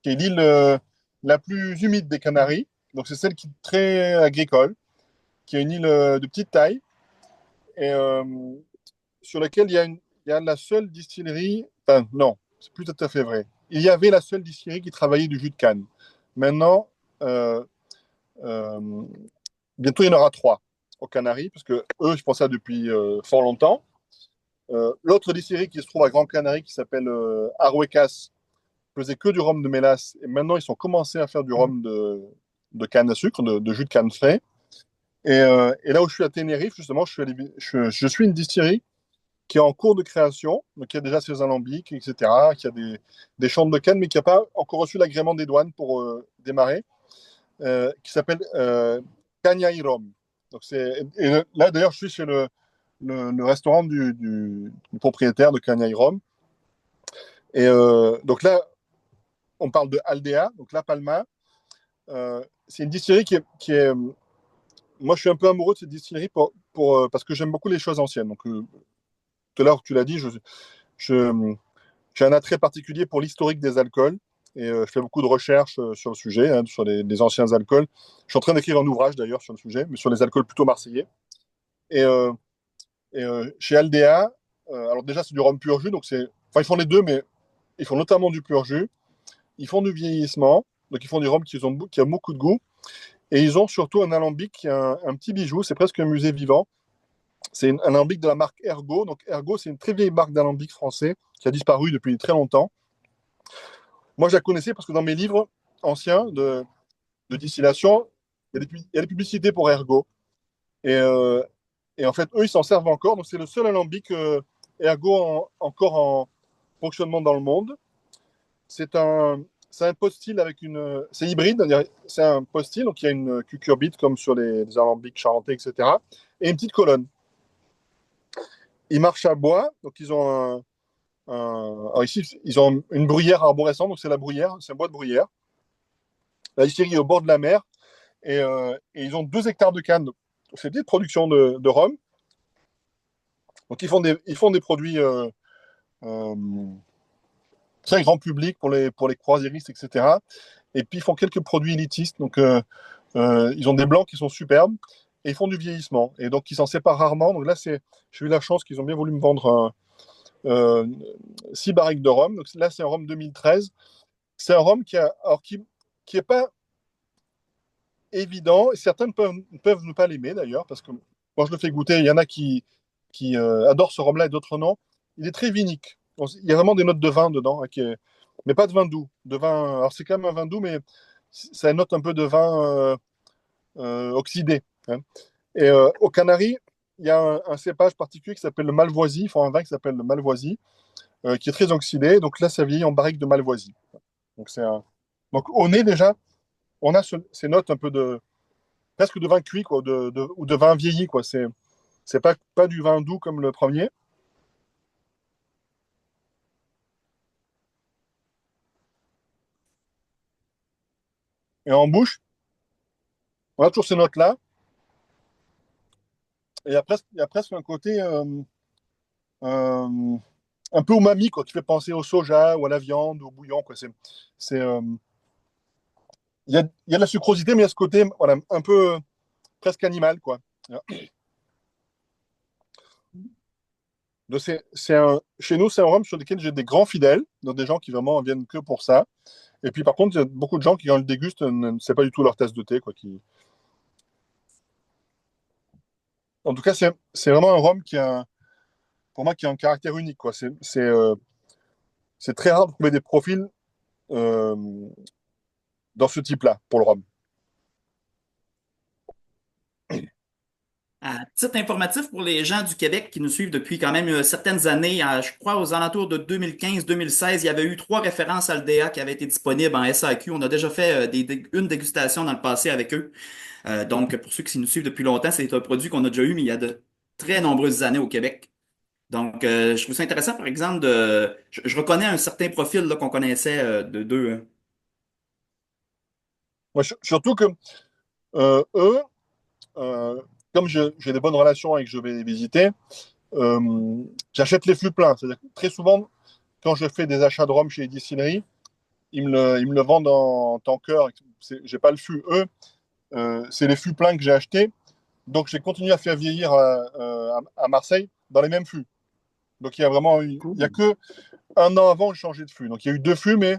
qui est l'île la plus humide des Canaries. Donc c'est celle qui est très agricole, qui est une île de petite taille, et sur laquelle il y a la seule distillerie, enfin non, c'est plus tout à fait vrai. Il y avait la seule distillerie qui travaillait du jus de canne. Maintenant, euh, euh, bientôt il y en aura trois aux Canaries, parce que eux, je pense ça depuis fort longtemps. L'autre distillerie qui se trouve à Grand Canarie, qui s'appelle Aruecas, faisait que du rhum de mélasse, et maintenant ils ont commencé à faire du rhum de canne à sucre, de jus de canne frais. Et là où je suis à Tenerife, justement, je suis une distillerie qui est en cours de création, donc qui a déjà ses alambics, etc., qui a des champs de canne, mais qui n'a pas encore reçu l'agrément des douanes pour démarrer, qui s'appelle Caña y Rum. Donc et là, d'ailleurs, je suis chez le restaurant du propriétaire de Caña y Rum. Et donc là, on parle de Aldea, donc La Palma. C'est une distillerie qui est moi, je suis un peu amoureux de cette distillerie parce que j'aime beaucoup les choses anciennes. Donc, tout à l'heure, tu l'as dit, je- j'ai un attrait particulier pour l'historique des alcools et je fais beaucoup de recherches sur le sujet, hein, sur les anciens alcools. Je suis en train d'écrire un ouvrage d'ailleurs sur le sujet, mais sur les alcools plutôt marseillais. Et, chez Aldea, alors déjà, c'est du rhum pur jus, enfin, ils font les deux, mais ils font notamment du pur jus. Ils font du vieillissement, donc ils font du rhum qui a beaucoup de goût. Et ils ont surtout un alambic qui est un petit bijou, c'est presque un musée vivant. C'est un alambic de la marque Ergo. Donc Ergo, c'est une très vieille marque d'alambic français qui a disparu depuis très longtemps. Moi, je la connaissais parce que dans mes livres anciens de distillation, il y a des publicités pour Ergo. Et, et en fait, eux, ils s'en servent encore. Donc c'est le seul alambic Ergo encore en fonctionnement dans le monde. C'est un pot-still avec c'est hybride, c'est un pot-still, donc il y a une cucurbite comme sur les alambics charentais, etc. Et une petite colonne. Ils marchent à bois, donc ils ont alors ici, ils ont une bruyère arborescente, donc c'est la bruyère, c'est un bois de bruyère. La distillerie est au bord de la mer et ils ont 2 hectares de canne. C'est des productions de rhum. Donc ils font des produits euh, très grand public pour les croisiéristes, etc. Et puis ils font quelques produits élitistes. Donc ils ont des blancs qui sont superbes et ils font du vieillissement. Et donc ils s'en séparent rarement. Donc là, j'ai eu la chance qu'ils ont bien voulu me vendre 6 barriques de rhum. Donc là, c'est un rhum 2013. C'est un rhum qui est pas évident. Et certains peuvent ne pas l'aimer d'ailleurs, parce que moi je le fais goûter. Il y en a qui adorent ce rhum-là et d'autres non. Il est très vinique. Il y a vraiment des notes de vin dedans, hein, mais pas de vin doux. Alors c'est quand même un vin doux, mais ça note un peu de vin oxydé, hein. Et aux Canaries, il y a un cépage particulier qui s'appelle le Malvoisie. Ils font un vin qui s'appelle le Malvoisie, qui est très oxydé. Donc là, ça vieillit en barrique de Malvoisie. Donc au nez déjà, on a ces notes un peu presque de vin cuit, quoi, ou de vin vieilli, quoi. C'est pas du vin doux comme le premier. Et en bouche, on a toujours ces notes-là. Et il y a presque un côté euh, un peu umami, quoi, qui fait penser au soja ou à la viande, au bouillon, quoi. C'est, il y a de la sucrosité, mais il y a ce côté, voilà, un peu presque animal, quoi. Chez nous, c'est un rhum sur lequel j'ai des grands fidèles, donc des gens qui vraiment viennent que pour ça. Et puis par contre, il y a beaucoup de gens qui, quand ils le dégustent, ne c'est pas du tout leur tasse de thé, quoi. En tout cas, c'est vraiment un rhum pour moi, qui a un caractère unique, quoi. C'est très rare de trouver des profils euh, dans ce type-là pour le rhum. À titre informatif pour les gens du Québec qui nous suivent depuis quand même certaines années, je crois aux alentours de 2015-2016, il y avait eu 3 références Aldea qui avaient été disponibles en SAQ. On a déjà fait une dégustation dans le passé avec eux. Donc, pour ceux qui nous suivent depuis longtemps, c'est un produit qu'on a déjà eu, mais il y a de très nombreuses années au Québec. Donc, je trouve ça intéressant, par exemple, je reconnais un certain profil là, qu'on connaissait de d'eux. Hein. Moi, surtout que eux, euh, comme j'ai des bonnes relations et que je vais les visiter, j'achète les flux pleins. C'est-à-dire que très souvent, quand je fais des achats de rhum chez les distilleries, ils me le vendent en tanker. J'ai pas le fût. Eux, c'est les fûts pleins que j'ai achetés. Donc, j'ai continué à faire vieillir à Marseille dans les mêmes fûts. Donc, il y a Cool. que un an avant, j'ai changé de fût. Donc, il y a eu 2 fûts, mais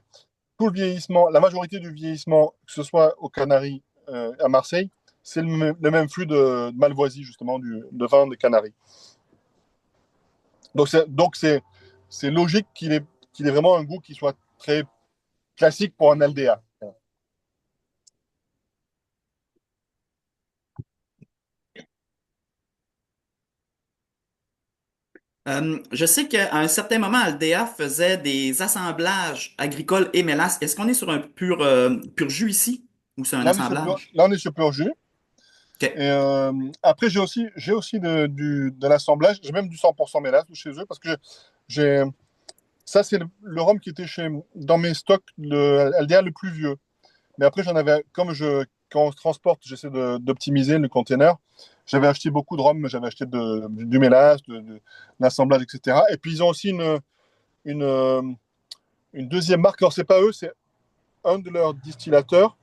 tout le vieillissement, la majorité du vieillissement, que ce soit aux Canaries, à Marseille, c'est le même fût de Malvoisie, justement, de vin des Canaries. Donc, c'est logique qu'il ait vraiment un goût qui soit très classique pour un Aldea. Je sais qu'à un certain moment, Aldea faisait des assemblages agricoles et mélasse. Est-ce qu'on est sur un pur jus ici ou c'est un assemblage? Là, on est sur pur jus. OK. Et après, j'ai aussi de l'assemblage. J'ai même du 100% mélasse chez eux parce que j'ai, ça, c'est le rhum qui était dans mes stocks, le LDA le plus vieux. Mais après, quand on se transporte, j'essaie d'optimiser le container. J'avais acheté beaucoup de rhum, j'avais acheté du mélasse, de l'assemblage, etc. Et puis, ils ont aussi une, euh, une deuxième marque. Alors, c'est pas eux, c'est un de leurs distillateurs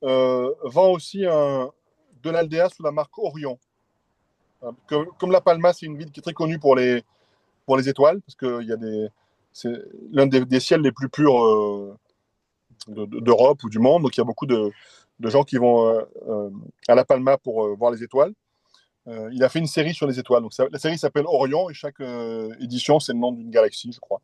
vend aussi de l'Aldea sous la marque Orion. Comme La Palma, c'est une ville qui est très connue pour les étoiles, parce que c'est l'un des ciels les plus purs d'Europe ou du monde. Donc il y a beaucoup de gens qui vont à La Palma pour voir les étoiles. Il a fait une série sur les étoiles. Donc la série s'appelle Orion et chaque édition, c'est le nom d'une galaxie, je crois.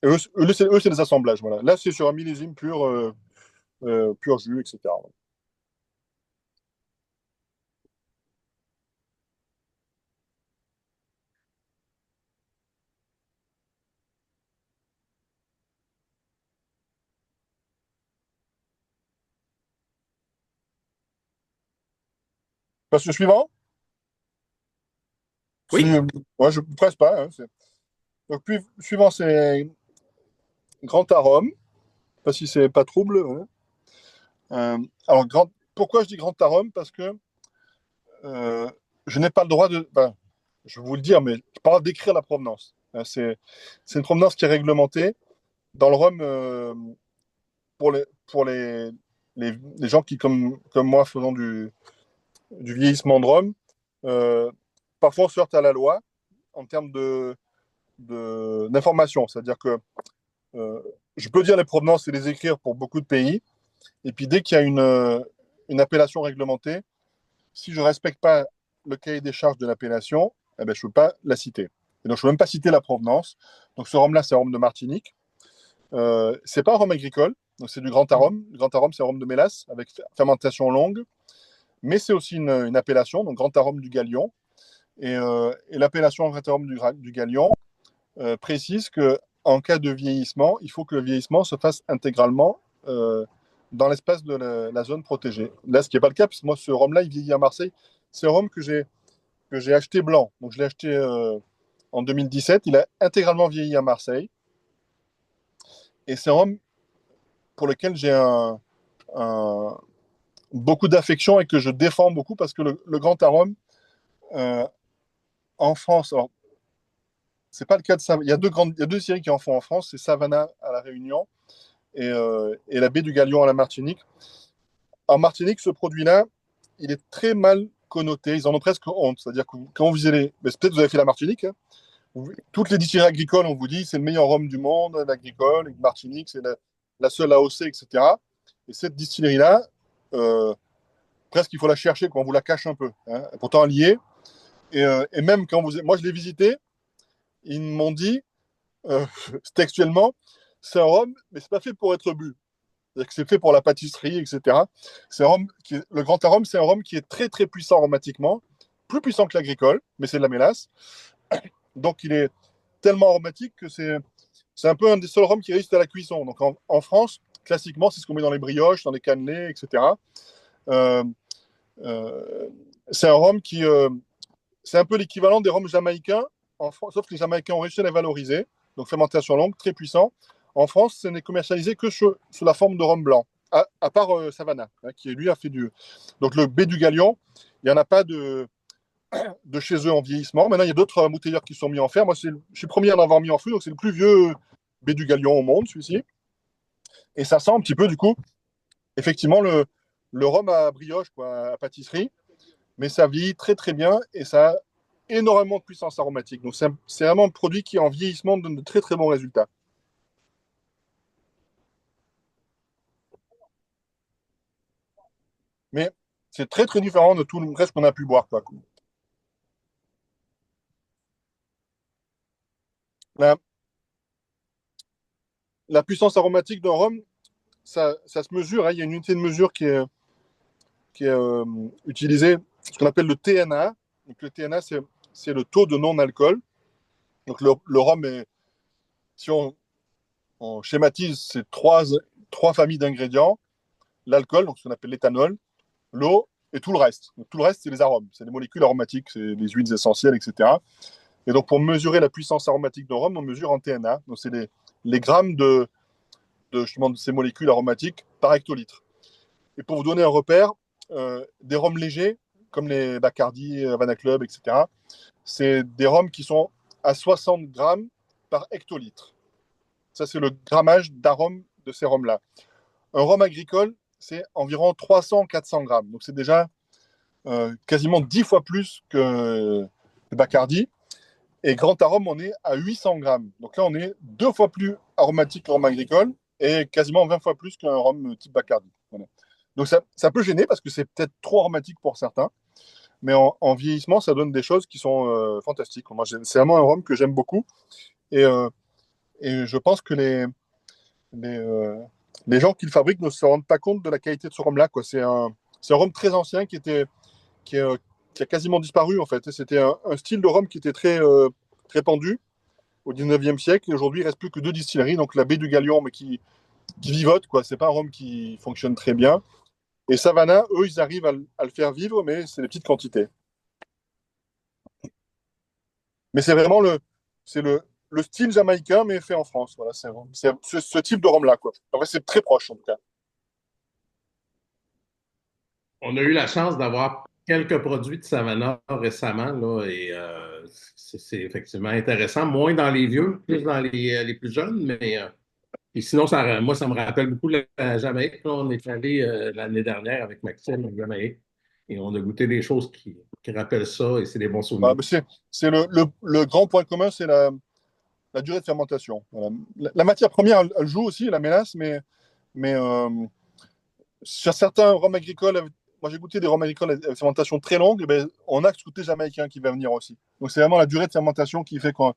Et eux, c'est des assemblages. Voilà. Là, c'est sur un millésime pur jus, etc. Parce que suivant, Oui. moi, je ne presse pas. Hein, donc, puis, suivant, c'est grand arôme. Je ne sais pas si c'est pas trouble. Hein. Alors, pourquoi je dis grand arôme? Parce que euh, je n'ai pas le droit de. Ben, je vais vous le dire, mais je n'ai pas le droit d'écrire la provenance. Hein, c'est une provenance qui est réglementée. Dans le rhum, pour les gens qui, comme moi, faisant du vieillissement de rhum, euh, parfois on se heurte à la loi en termes d'information. C'est-à-dire que euh, je peux dire les provenances et les écrire pour beaucoup de pays. Et puis dès qu'il y a une appellation réglementée, si je ne respecte pas le cahier des charges de l'appellation, eh ben, je ne peux pas la citer. Et donc je ne peux même pas citer la provenance. Donc ce rhum-là, c'est un rhum de Martinique. C'est pas un rhum agricole, donc c'est du grand arôme. Le grand arôme, c'est un rhum de mélasse avec fermentation longue, mais c'est aussi une appellation, donc grand arôme du Galion. Et l'appellation grand arôme du Galion précise que en cas de vieillissement, il faut que le vieillissement se fasse intégralement dans l'espace de la zone protégée. Là, ce qui n'est pas le cas, parce que moi, ce rhum-là, il vieillit à Marseille. C'est un rhum que j'ai acheté blanc. Donc, je l'ai acheté en 2017. Il a intégralement vieilli à Marseille. Et c'est un rhum pour lequel j'ai un- beaucoup d'affection et que je défends beaucoup parce que le grand arôme, euh, en France, alors, c'est pas le cas de ça. Il y a deux séries qui en font en France, c'est Savannah à La Réunion et la baie du Galion à la Martinique. En Martinique, ce produit-là, il est très mal connoté. Ils en ont presque honte. C'est-à-dire que quand vous allez. Peut-être que vous avez fait la Martinique. Hein. Toutes les distilleries agricoles, on vous dit c'est le meilleur rhum du monde, l'agricole. Et Martinique, c'est la seule AOC, etc. Et cetera. Et cette distillerie-là, euh, presque il faut la chercher quand on vous la cache un peu. Hein. Pourtant, elle y est. Et même quand moi, je l'ai visité, ils m'ont dit euh, textuellement c'est un rhum, mais c'est pas fait pour être bu. C'est fait pour la pâtisserie, etc. Le Grand Arôme, c'est un rhum qui est très très puissant aromatiquement, plus puissant que l'agricole, mais c'est de la mélasse. Donc il est tellement aromatique que c'est un peu un des seuls rhums qui résiste à la cuisson. Donc en France, classiquement, c'est ce qu'on met dans les brioches, dans les cannelés, etc. Euh, euh, c'est un rhum c'est un peu l'équivalent des rhums jamaïcains, en France, sauf que les Jamaïcains ont réussi à les valoriser. Donc fermentation longue, très puissant. En France, ce n'est commercialisé que sous la forme de rhum blanc, à part Savannah, hein, qui lui a fait du. Donc le B du Galion, il n'y en a pas de chez eux en vieillissement. Maintenant, il y a d'autres bouteilleurs qui sont mis en fer. Moi, je suis le premier à en avoir mis en fût, donc c'est le plus vieux B du Galion au monde, celui-ci. Et ça sent un petit peu, du coup, effectivement, le rhum à brioche, quoi, à pâtisserie. Mais ça vieillit très, très bien et ça a énormément de puissance aromatique. Donc, c'est vraiment un produit qui, en vieillissement, donne de très, très bons résultats. Mais c'est très, très différent de tout le reste qu'on a pu boire, quoi. La, la puissance aromatique d'un rhum, ça se mesure, hein. Il y a une unité de mesure qui est utilisée, ce qu'on appelle le TNA. Donc, le TNA, c'est le taux de non-alcool. Donc, le rhum, si on schématise, c'est trois familles d'ingrédients. L'alcool, donc ce qu'on appelle l'éthanol, l'eau et tout le reste. Donc, tout le reste, c'est les arômes. C'est les molécules aromatiques, c'est les huiles essentielles, etc. Et donc, pour mesurer la puissance aromatique d'un rhum, on mesure en TNA. Donc, c'est les grammes justement, de ces molécules aromatiques par hectolitre. Et pour vous donner un repère, des rhums légers, comme les Bacardi, Havana Club, etc., c'est des rhums qui sont à 60 grammes par hectolitre. Ça, c'est le grammage d'arôme de ces rhums-là. Un rhum agricole, c'est environ 300-400 grammes. Donc, c'est déjà quasiment 10 fois plus que le Bacardi. Et Grand Arôme, on est à 800 grammes. Donc là, on est 2 fois plus aromatique que le rhum agricole et quasiment 20 fois plus qu'un rhum type Bacardi. Voilà. Donc ça peut gêner parce que c'est peut-être trop aromatique pour certains. Mais en vieillissement, ça donne des choses qui sont fantastiques. Moi, c'est vraiment un rhum que j'aime beaucoup. Et, euh, et je pense que les, euh, les gens qui le fabriquent ne se rendent pas compte de la qualité de ce rhum-là, quoi. C'est un rhum très ancien qui, est, qui a quasiment disparu, en fait. C'était un style de rhum qui était très répandu au 19e siècle. Et aujourd'hui, il ne reste plus que deux distilleries, donc la baie du Galion, mais qui vivote, quoi. C'est pas un rhum qui fonctionne très bien. Et Savannah, eux, ils arrivent à le faire vivre, mais c'est des petites quantités. Mais c'est vraiment le style jamaïcain, mais fait en France. Voilà, c'est ce type de rhum-là, quoi. En fait, c'est très proche, en tout cas. On a eu la chance d'avoir quelques produits de Savannah récemment, là, et c'est effectivement intéressant. Moins dans les vieux, plus dans les plus jeunes, mais et sinon, moi, ça me rappelle beaucoup la Jamaïque. Là. On est allé l'année dernière avec Maxime en Jamaïque et on a goûté des choses qui rappellent ça et c'est des bons Voilà, souvenirs. mais c'est le grand point commun, c'est la durée de fermentation. Voilà. La matière première, elle joue aussi, la mélasse, mais sur certains rhums agricoles, moi j'ai goûté des rhums agricoles avec fermentation très longue, et ben, on a ce côté jamaïcain qui va venir aussi. Donc c'est vraiment la durée de fermentation qui fait qu'on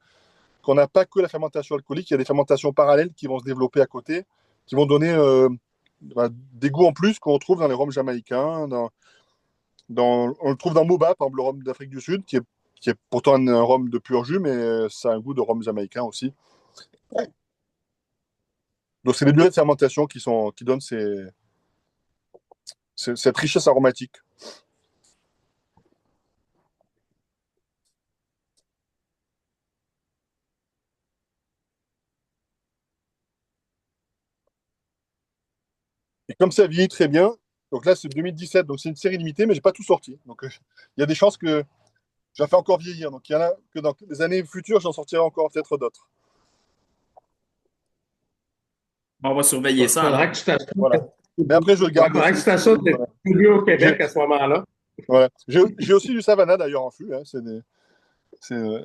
n'a pas que la fermentation alcoolique, il y a des fermentations parallèles qui vont se développer à côté, qui vont donner des goûts en plus qu'on retrouve dans les rhums jamaïcains. On le trouve dans Moba, par exemple, le rhum d'Afrique du Sud, qui est pourtant un rhum de pur jus, mais ça a un goût de rhum jamaïcain aussi. Donc c'est les durées de fermentation qui donnent cette richesse aromatique. Et comme ça vieillit très bien, donc là c'est 2017, donc c'est une série limitée, mais j'ai pas tout sorti. Donc il y a des chances que je la fais encore vieillir. Donc il y en a que dans les années futures, j'en sortirai encore peut-être d'autres. Bon, on va surveiller ça Faudra alors. que tu t'assures Voilà. Mais après, je le garde faudra que tu aussi. t'assures d'être Voilà. produit au J'ai Québec à ce moment-là. voilà. J'ai aussi du Savannah d'ailleurs en fût, hein.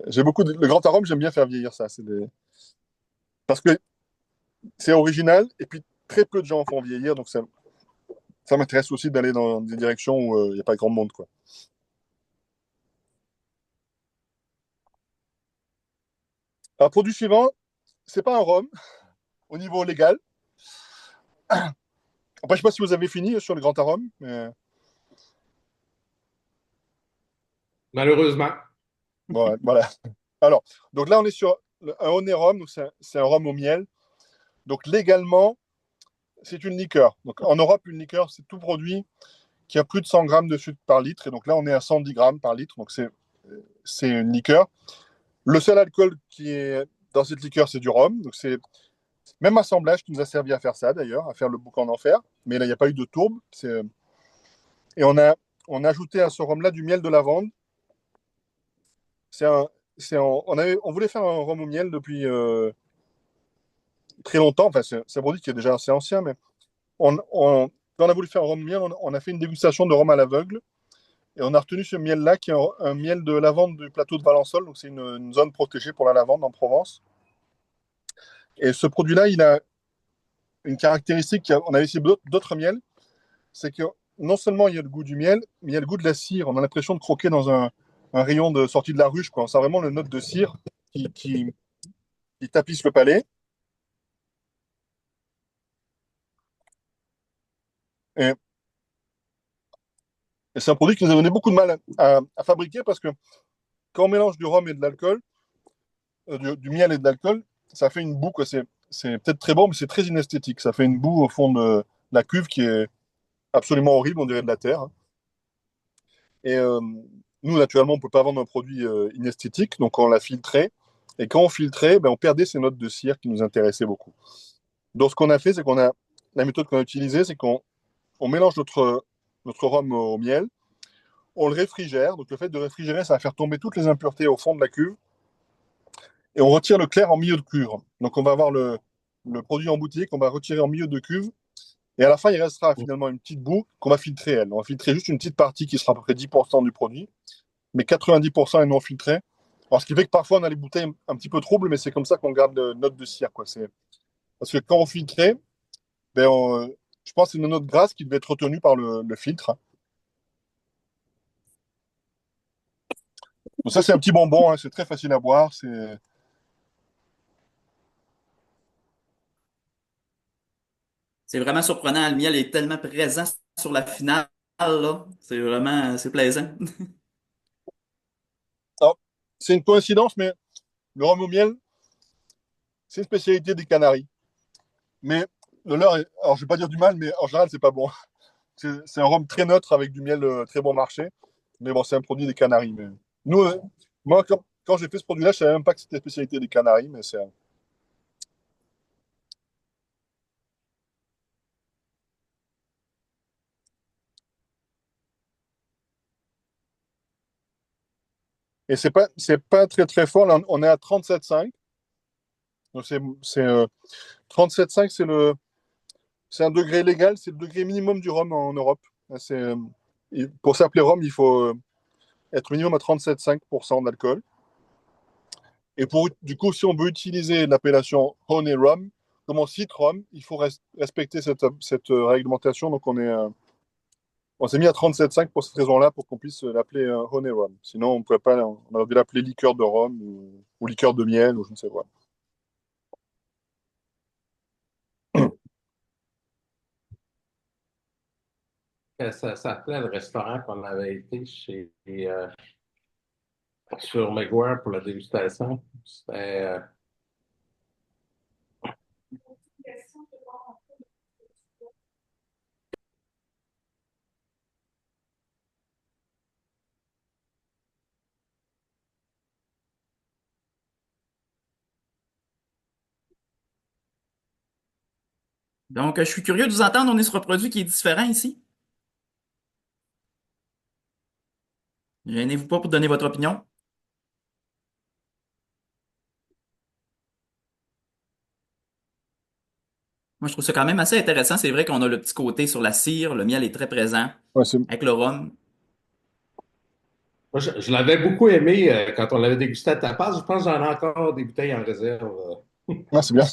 J'ai beaucoup le grand arôme, j'aime bien faire vieillir ça. Parce que c'est original et puis très peu de gens en font vieillir, donc ça m'intéresse aussi d'aller dans des directions où il n'y a pas grand monde, quoi. Alors, produit suivant, c'est pas un rhum au niveau légal. Après, je ne sais pas si vous avez fini sur le grand arôme. Mais... Malheureusement. Bon, ouais, voilà. Alors, donc là, on est sur un honey rhum, donc c'est un rhum au miel. Donc légalement, c'est une liqueur. Donc en Europe, une liqueur, c'est tout produit qui a plus de 100 grammes de sucre par litre. Et donc là, on est à 110 grammes par litre. Donc c'est une liqueur. Le seul alcool qui est dans cette liqueur, c'est du rhum. Donc c'est même assemblage qui nous a servi à faire ça d'ailleurs, à faire le boucan d'enfer. Mais là, il n'y a pas eu de tourbe. Et on a ajouté à ce rhum-là du miel de lavande. C'est un, on voulait faire un rhum au miel depuis très longtemps. Enfin, c'est un produit qui est déjà assez ancien, mais quand on a voulu faire un rhum au miel, on a fait une dégustation de rhum à l'aveugle. Et on a retenu ce miel-là, qui est un miel de lavande du plateau de Valençol. Donc, c'est une zone protégée pour la lavande en Provence. Et ce produit-là, il a une caractéristique. On avait essayé d'autres miels. C'est que non seulement il y a le goût du miel, mais il y a le goût de la cire. On a l'impression de croquer dans un rayon de sortie de la ruche, quoi. On sent vraiment le note de cire qui tapisse le palais. Et, et c'est un produit qui nous a donné beaucoup de mal à fabriquer parce que quand on mélange du rhum et de l'alcool, du miel et de l'alcool, ça fait une boue, quoi. C'est peut-être très bon, mais c'est très inesthétique. Ça fait une boue au fond de la cuve qui est absolument horrible, on dirait de la terre. Et nous, naturellement, on ne peut pas vendre un produit inesthétique, donc on l'a filtré. Et quand on filtrait, ben, on perdait ces notes de cire qui nous intéressaient beaucoup. Donc, ce qu'on a fait, c'est la méthode qu'on a utilisée, c'est qu'on mélange notre rhum au miel, on le réfrigère. Donc, le fait de réfrigérer, ça va faire tomber toutes les impuretés au fond de la cuve. Et on retire le clair en milieu de cuve. Donc, on va avoir le produit embouteillé qu'on va retirer en milieu de cuve. Et à la fin, il restera finalement une petite boue qu'on va filtrer, elle. On va filtrer juste une petite partie qui sera à peu près 10% du produit, mais 90% est non filtré. Alors, ce qui fait que parfois, on a les bouteilles un petit peu troubles, mais c'est comme ça qu'on garde la note de cire, quoi. Parce que quand on filtrait, ben, je pense que c'est une note grasse qui devait être retenue par le filtre. Donc ça, c'est un petit bonbon, hein. C'est très facile à boire. C'est vraiment surprenant. Le miel est tellement présent sur la finale, là. C'est plaisant. Alors, c'est une coïncidence, mais le rhum au miel, c'est une spécialité des Canaries. Mais le leur, alors je vais pas dire du mal, mais en général, c'est pas bon. C'est un rhum très neutre avec du miel très bon marché. Mais bon, c'est un produit des Canaries. Mais nous, moi, quand j'ai fait ce produit-là, je savais même pas que c'était la spécialité des Canaries, mais c'est. Et c'est pas très très fort. Là, on est à 37,5. Donc c'est 37,5, c'est un degré légal, c'est le degré minimum du rhum en Europe. Pour s'appeler rhum, il faut être minimum à 37,5% d'alcool. Et du coup, si on veut utiliser l'appellation honey rum, comme on cite rhum, il faut respecter cette réglementation. Donc on s'est mis à 37,5 pour cette raison-là, pour qu'on puisse l'appeler honey rum. Sinon, on pouvait pas, on aurait dû l'appeler liqueur de rhum ou liqueur de miel ou je ne sais quoi. Ça s'appelait le restaurant qu'on avait été sur McGuire pour la dégustation. C'était Donc, je suis curieux de vous entendre. On est sur un produit qui est différent ici. Gênez-vous pas pour donner votre opinion. Moi, je trouve ça quand même assez intéressant. C'est vrai qu'on a le petit côté sur la cire. Le miel est très présent Ouais, avec le rhum. moi, je l'avais beaucoup aimé quand on l'avait dégusté à tapas. Je pense que j'en ai encore des bouteilles en réserve. c'est bien.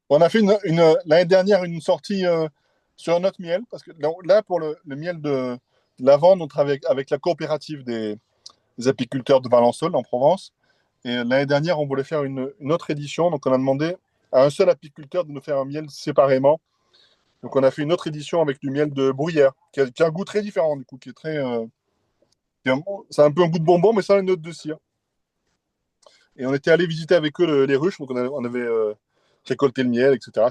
On a fait l'année dernière une sortie sur un autre miel, parce que là, pour le miel de lavande, on travaille avec la coopérative des apiculteurs de Valençol en Provence. Et l'année dernière, on voulait faire une autre édition. Donc, on a demandé à un seul apiculteur de nous faire un miel séparément. Donc, on a fait une autre édition avec du miel de bruyère, qui a un goût très différent, du coup, qui est très. C'est un peu un goût de bonbon, mais sans les notes de cire. Et on était allé visiter avec eux les ruches. Donc, on avait récolté le miel, etc.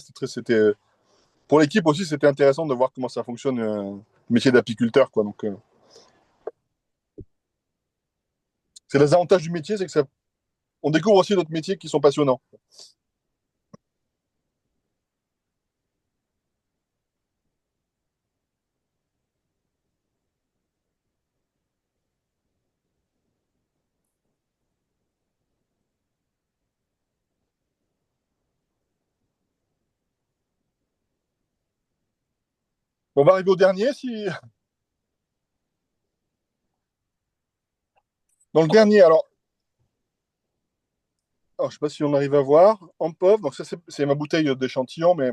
Pour l'équipe aussi, c'était intéressant de voir comment ça fonctionne, le métier d'apiculteur, quoi. Donc, c'est les avantages du métier, c'est que on découvre aussi d'autres métiers qui sont passionnants. On va arriver au dernier, si. Dans le dernier, alors je sais pas si on arrive à voir, Ampov, donc ça c'est ma bouteille d'échantillon, mais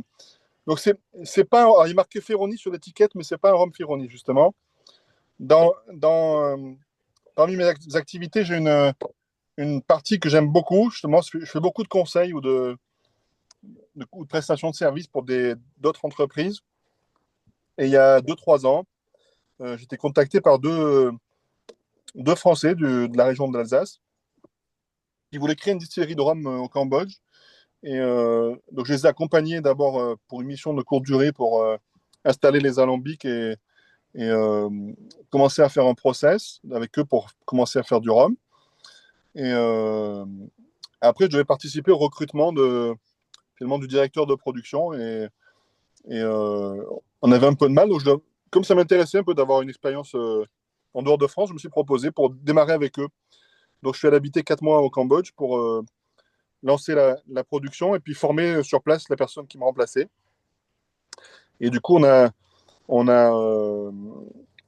donc c'est pas, alors, il est marqué Ferroni sur l'étiquette, mais c'est pas un rhum Ferroni justement. Parmi mes activités, j'ai une partie que j'aime beaucoup, justement, je fais beaucoup de conseils ou de prestations de services pour d'autres entreprises. Et il y a 2 3 ans, j'étais contacté par deux Français de la région de l'Alsace qui voulaient créer une distillerie de rhum au Cambodge. Et donc, je les ai accompagnés d'abord pour une mission de courte durée pour installer les alambics et commencer à faire un process avec eux pour commencer à faire du rhum. Et après, je devais participer au recrutement finalement, du directeur de production. Et on avait un peu de mal. Donc, comme ça m'intéressait un peu d'avoir une expérience en dehors de France, je me suis proposé pour démarrer avec eux. Donc, je suis allé habiter 4 mois au Cambodge pour lancer la production et puis former sur place la personne qui me remplaçait. Et du coup, pendant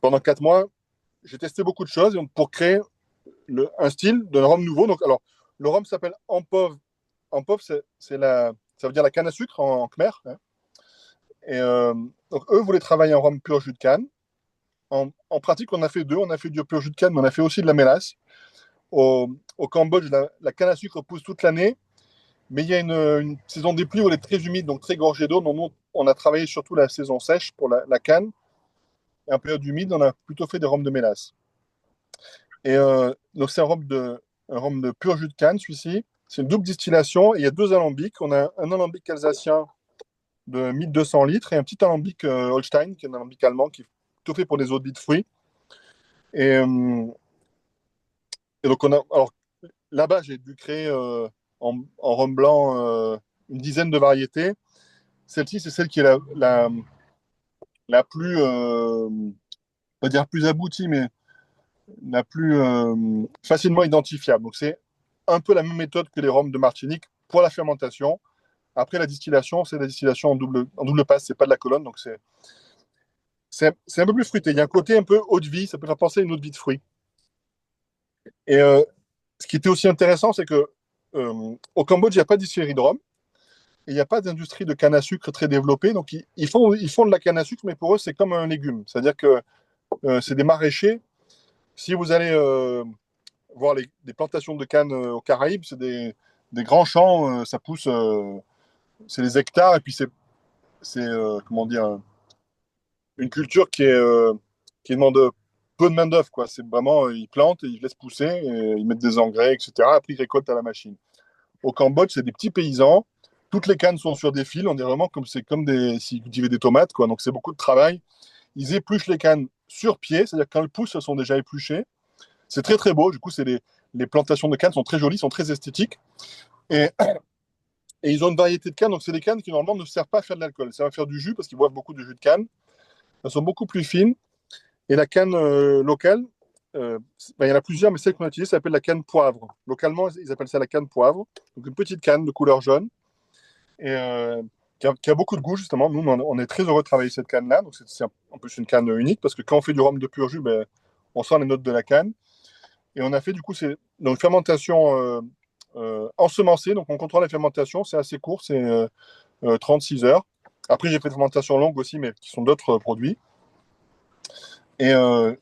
4 mois, j'ai testé beaucoup de choses pour créer un style de rhum nouveau. Donc, alors, le rhum s'appelle Ampov. Ampov, ça veut dire la canne à sucre en khmer, hein. Et donc, eux voulaient travailler en rhum pur jus de canne. En pratique, on a fait deux. On a fait du pur jus de canne, mais on a fait aussi de la mélasse. Au Cambodge, la canne à sucre pousse toute l'année, mais il y a une saison des pluies où elle est très humide, donc très gorgée d'eau. Donc, nous, on a travaillé surtout la saison sèche pour la canne. Et en période humide, on a plutôt fait des rhums de mélasse. Et donc, c'est un rhum de pur jus de canne, celui-ci. C'est une double distillation et il y a 2 alambics. On a un alambic alsacien de 1200 litres et un petit alambic Holstein, qui est un alambic allemand qui est tout fait pour des eaux de vie de fruits. Et, et donc, alors, là-bas, j'ai dû créer en rhum blanc une dizaine de variétés. Celle-ci, c'est celle qui est la plus, on va dire plus aboutie, mais la plus facilement identifiable. Donc, c'est un peu la même méthode que les rhums de Martinique pour la fermentation. Après, la distillation, c'est la distillation en double passe, c'est pas de la colonne, donc c'est un peu plus fruité. Il y a un côté un peu eau de vie, ça peut faire penser à une eau de vie de fruits. Et ce qui était aussi intéressant, c'est que au Cambodge, il n'y a pas de distillerie de rhum et il n'y a pas d'industrie de canne à sucre très développée. Donc, ils font de la canne à sucre, mais pour eux, c'est comme un légume. C'est-à-dire que c'est des maraîchers. Si vous allez voir des plantations de canne aux Caraïbes, c'est des grands champs, ça pousse, c'est des hectares, et puis comment dire, une culture qui demande peu de main-d'œuvre, quoi. C'est vraiment, ils plantent, et ils laissent pousser, et ils mettent des engrais, etc. Après, ils récoltent à la machine. Au Cambodge, c'est des petits paysans. Toutes les cannes sont sur des fils. On est vraiment c'est comme s'ils cultivaient des tomates, quoi. Donc, c'est beaucoup de travail. Ils épluchent les cannes sur pied, c'est-à-dire que quand elles poussent, elles sont déjà épluchées. C'est très, très beau. Du coup, les plantations de cannes sont très jolies, sont très esthétiques. Et, et ils ont une variété de cannes. Donc, c'est des cannes qui, normalement, ne servent pas à faire de l'alcool. Ça va faire du jus parce qu'ils boivent beaucoup de jus de canne. Elles sont beaucoup plus fines. Et la canne locale, il y en a plusieurs, mais celle qu'on a utilisée s'appelle la canne poivre. Localement, ils appellent ça la canne poivre. Donc, une petite canne de couleur jaune et qui a beaucoup de goût, justement. Nous, on est très heureux de travailler cette canne-là. Donc, c'est en plus une canne unique parce que quand on fait du rhum de pur jus, on sent les notes de la canne. Et on a fait, du coup, c'est dans une fermentation ensemencée. Donc, on contrôle la fermentation. C'est assez court, c'est 36 heures. Après, j'ai fait des fermentations longues aussi, mais qui sont d'autres produits. Et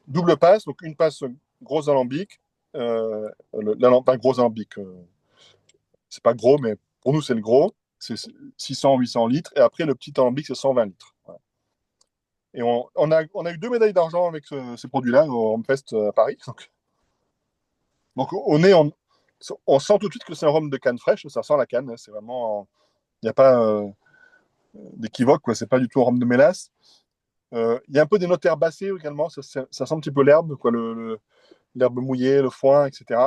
double passe, donc une passe gros alambic, un gros alambic. C'est pas gros, mais pour nous, c'est le gros. C'est 600-800 litres. Et après, le petit alambic, c'est 120 litres. Voilà. Et on a eu 2 médailles d'argent avec ces produits-là au Rumfest à Paris. Donc on sent tout de suite que c'est un rhum de canne fraîche. Ça sent la canne. Hein. C'est vraiment. Il n'y a pas d'équivoque, quoi. C'est pas du tout un rhum de mélasse. Il y a un peu des notes herbacées également. Ça sent un petit peu l'herbe, quoi, l'herbe mouillée, le foin, etc.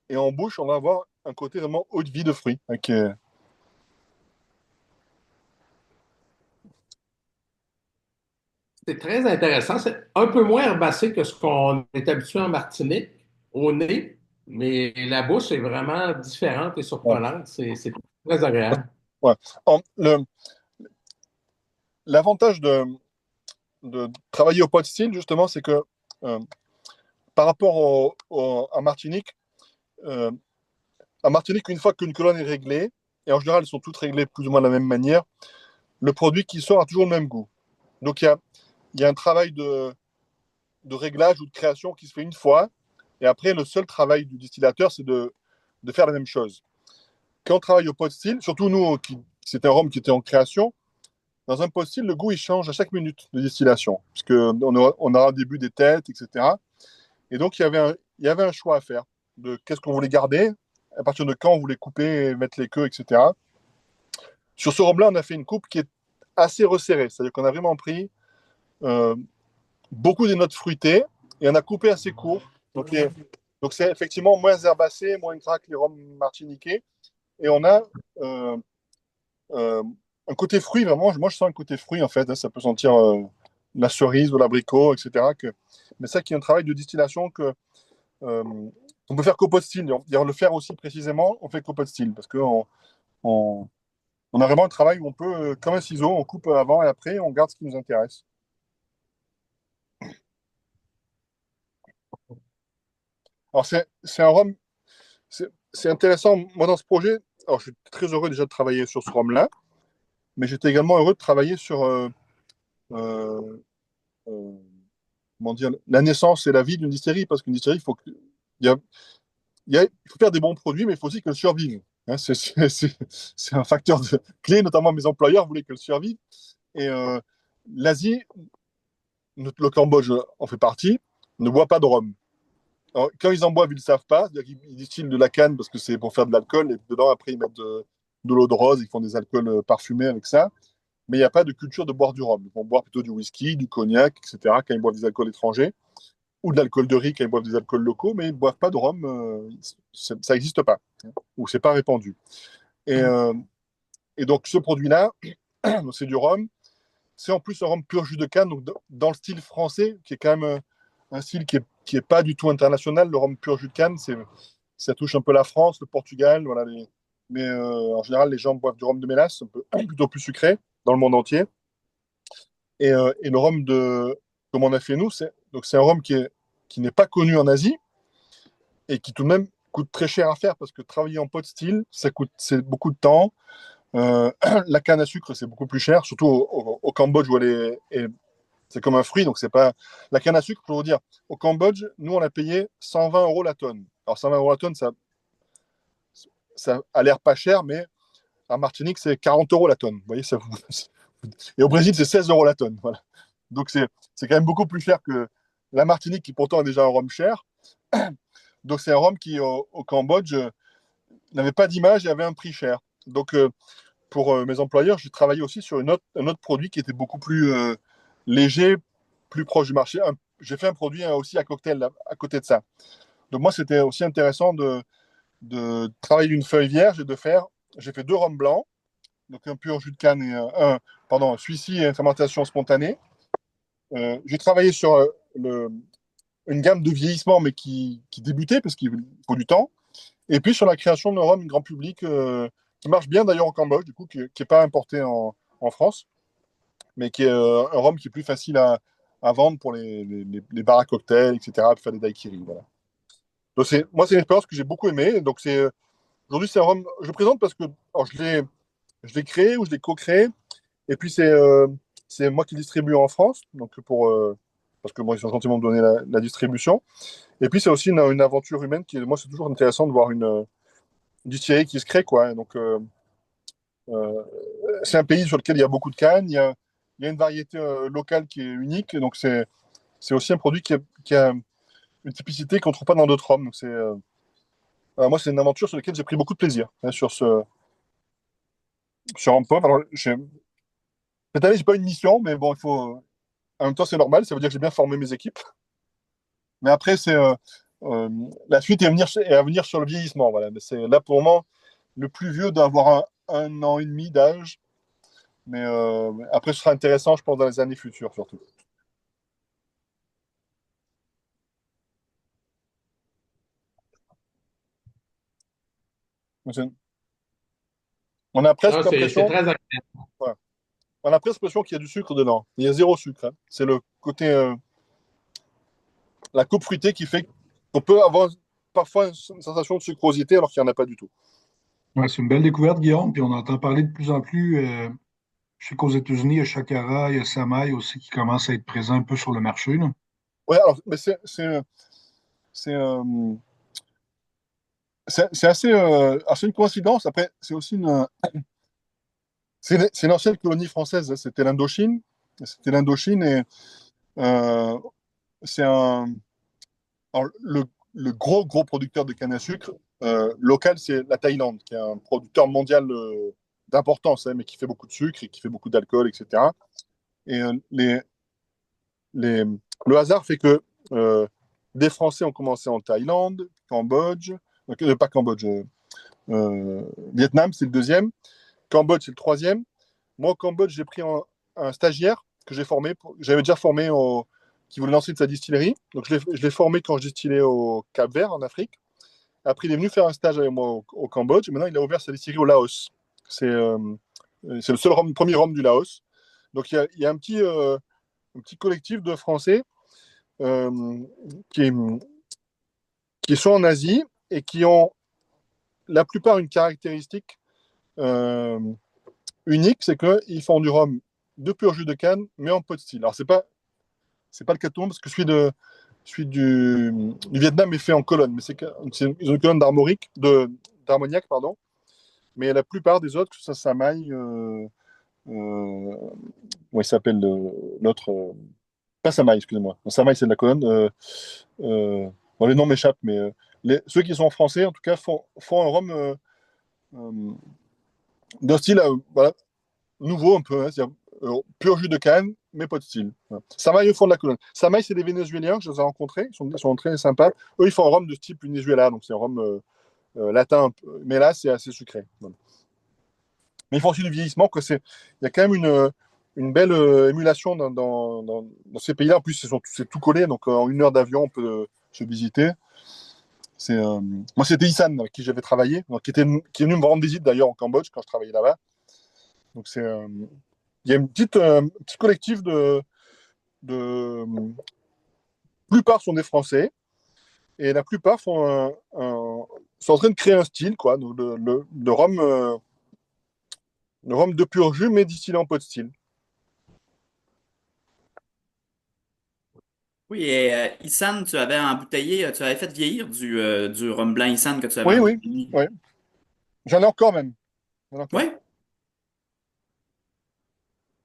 Et en bouche, on va avoir un côté vraiment haut de vie de fruits. C'est très intéressant. C'est un peu moins herbacé que ce qu'on est habitué en Martinique au nez, mais la bouche est vraiment différente et Ouais. surprenante. C'est très agréable. Ouais. L'avantage de travailler au pot still, justement, c'est que euh, par rapport à Martinique, euh, à Martinique, une fois qu'une colonne est réglée, et en général, elles sont toutes réglées plus ou moins de la même manière, le produit qui sort a toujours le même goût. Donc, il y a un travail de réglage ou de création qui se fait une fois, et après, le seul travail du distillateur, c'est de faire la même chose. Quand on travaille au pot still, surtout nous, c'était un rhum qui était en création, dans un pot still, le goût, il change à chaque minute de distillation, parce qu'on aura au début des têtes, etc. Et donc, il y avait un choix à faire de qu'est-ce qu'on voulait garder, à partir de quand on voulait couper, mettre les queues, etc. Sur ce rhum-là, on a fait une coupe qui est assez resserrée, c'est-à-dire qu'on a vraiment pris euh, beaucoup des notes fruitées et on a coupé assez court. Donc c'est effectivement moins herbacé, moins gras que les rhums martiniquais. Et on a euh, euh, un côté fruit, vraiment. Moi, je sens un côté fruit, en fait. Hein, ça peut sentir la cerise ou l'abricot, etc. Mais ça qui est un travail de distillation euh, on peut faire qu'au pot still. D'ailleurs, le faire aussi précisément, on fait qu'au pot still. Parce qu'on on, on a vraiment un travail où on peut, comme un ciseau, on coupe avant et après, on garde ce qui nous intéresse. Alors, c'est un rhum, c'est intéressant. Moi, dans ce projet, alors, je suis très heureux déjà de travailler sur ce rhum-là, mais j'étais également heureux de travailler sur euh, euh, comment dire, la naissance et la vie d'une distillerie, parce qu'une distillerie, il y a, il faut faire des bons produits, mais il faut aussi qu'elle survive. Hein, c'est un facteur clé, notamment mes employeurs voulaient qu'elle survive. Et l'Asie, le Cambodge en fait partie, ne boit pas de rhum. Alors, quand ils en boivent, ils ne le savent pas. C'est-à-dire qu'ils distillent de la canne parce que c'est pour faire de l'alcool. Et dedans, après, ils mettent de l'eau de rose. Ils font des alcools parfumés avec ça. Mais il n'y a pas de culture de boire du rhum. Ils vont boire plutôt du whisky, du cognac, etc. quand ils boivent des alcools étrangers. Ou de l'alcool de riz quand ils boivent des alcools locaux. Mais ils ne boivent pas de rhum. Ça n'existe pas. Ou c'est pas répandu. Et, euh, et donc, ce produit-là, c'est du rhum. C'est en plus un rhum pur jus de canne, donc dans le style français, qui est quand même un style qui est pas du tout international. Le rhum pur jus de canne, ça touche un peu la France, le Portugal, voilà. Mais en général, les gens boivent du rhum de mélasse, un peu, plutôt plus sucré, dans le monde entier. Et le rhum comme on a fait nous, c'est un rhum qui n'est pas connu en Asie et qui tout de même coûte très cher à faire parce que travailler en pot still, c'est beaucoup de temps. La canne à sucre, c'est beaucoup plus cher, surtout au Cambodge où c'est comme un fruit, donc c'est pas. La canne à sucre, pour vous dire, au Cambodge, nous, on a payé 120 € la tonne. Alors, 120 € la tonne, ça a l'air pas cher, mais à Martinique, c'est 40 € la tonne. Vous voyez, et au Brésil, c'est 16 € la tonne. Voilà. Donc, c'est quand même beaucoup plus cher que la Martinique, qui pourtant a déjà un rhum cher. Donc, c'est un rhum qui, au Cambodge, n'avait pas d'image et avait un prix cher. Donc, pour mes employeurs, j'ai travaillé aussi sur un autre produit qui était beaucoup plus léger, plus proche du marché. J'ai fait un produit aussi à cocktail là, à côté de ça. Donc moi, c'était aussi intéressant de travailler une feuille vierge et j'ai fait 2 rhums blancs, donc un pur jus de canne et celui-ci et une fermentation spontanée. J'ai travaillé sur une gamme de vieillissement, mais qui débutait parce qu'il faut du temps. Et puis sur la création de rhum grand public, qui marche bien d'ailleurs au Cambodge, du coup, qui n'est pas importé en France, mais qui est un rhum qui est plus facile à vendre pour les bars à cocktails, etc., pour faire des daiquiris. Voilà. Donc moi, c'est une expérience que j'ai beaucoup aimée. Donc aujourd'hui, c'est un rhum. Je le présente parce que alors, je l'ai créé ou je l'ai co-créé. Et puis c'est moi qui le distribue en France, donc parce que moi, ils sont gentiment me donner la distribution. Et puis, c'est aussi une aventure humaine moi, c'est toujours intéressant de voir une distillerie qui se crée, quoi. Donc, euh, c'est un pays sur lequel il y a beaucoup de cannes, il y a une variété locale qui est unique, et donc c'est aussi un produit qui a une typicité qu'on ne trouve pas dans d'autres rhums. Donc, moi, c'est une aventure sur laquelle j'ai pris beaucoup de plaisir, hein, sur un point. Alors, cette année, j'ai pas une mission, mais bon, en même temps, c'est normal, ça veut dire que j'ai bien formé mes équipes. Mais après, euh, la suite est à venir sur le vieillissement. Voilà. Mais c'est là pour le moment, le plus vieux doit avoir un an et demi d'âge. Mais après, ce sera intéressant, je pense, dans les années futures, surtout. On a Non, presque c'est l'impression, très agréable. ouais, on a presque l'impression qu'il y a du sucre dedans. Il y a zéro sucre, hein. C'est le côté, la coupe fruitée qui fait qu'on peut avoir parfois une sensation de sucrosité alors qu'il n'y en a pas du tout. Ouais, c'est une belle découverte, Guillaume, puis on entend parler de plus en plus. Je sais qu'aux États-Unis, il y a Shakara, il y a Samay aussi qui commence à être présent un peu sur le marché, là. Ouais, alors, mais c'est c'est assez, alors, c'est une coïncidence. Après, c'est une ancienne colonie française, hein. C'était l'Indochine et euh, c'est alors, le gros gros producteur de canne à sucre local, c'est la Thaïlande, qui est un producteur mondial d'importance, hein, mais qui fait beaucoup de sucre et qui fait beaucoup d'alcool, etc. Et les, le hasard fait que des Français ont commencé en Thaïlande, Cambodge, pas Cambodge, Vietnam, c'est le deuxième, Cambodge, c'est le troisième. Moi, au Cambodge, j'ai pris un stagiaire que j'ai formé, j'avais déjà formé qui voulait lancer de sa distillerie. Donc, je l'ai formé quand je distillais au Cap-Vert, en Afrique. Après, il est venu faire un stage avec moi au Cambodge. Maintenant, il a ouvert sa distillerie au Laos. C'est le premier rhum du Laos. Donc, il y a un petit collectif de Français euh, qui, qui sont en Asie et qui ont la plupart une caractéristique euh, unique, c'est qu'ils font du rhum de pur jus de canne, mais en pot de style. Alors, c'est pas le cas de tout le monde, parce que celui du Vietnam est fait en colonne, mais ils ont une colonne d'armoniaque, pardon. Mais la plupart des autres, que ce soit Samaï, comment il s'appelle l'autre pas Samaï, excusez-moi. Samaï, c'est de la colonne. Bon, les noms m'échappent, mais ceux qui sont français, en tout cas, font un rhum euh, d'un style voilà, nouveau un peu, hein, c'est-à-dire pur jus de canne, mais pas de style. Voilà. Samaï, eux, font de la colonne. Samaï, c'est des Vénézuéliens que je les ai rencontrés, ils sont très sympas. Eux, ils font un rhum de type Venezuela, donc c'est un rhum latin, un peu, mais là, c'est assez sucré. Voilà. Mais ils font aussi du vieillissement, il y a quand même une belle émulation dans ces pays-là. En plus, c'est tout collé, donc en 1 heure d'avion, on peut se visiter. Moi, c'était Issan avec qui j'avais travaillé, donc, qui est venu me rendre visite d'ailleurs au Cambodge quand je travaillais là-bas. Donc, il y a un petit collectif de. La plupart sont des Français et la plupart sont en train de créer un style, quoi, donc le rhum de pur jus, mais distillé en pot de style. Oui, et Issan, tu avais embouteillé, tu avais fait vieillir du rhum blanc Issan que tu avais Oui, oui, embouteillé. oui. J'en ai encore même. J'en ai encore. Oui?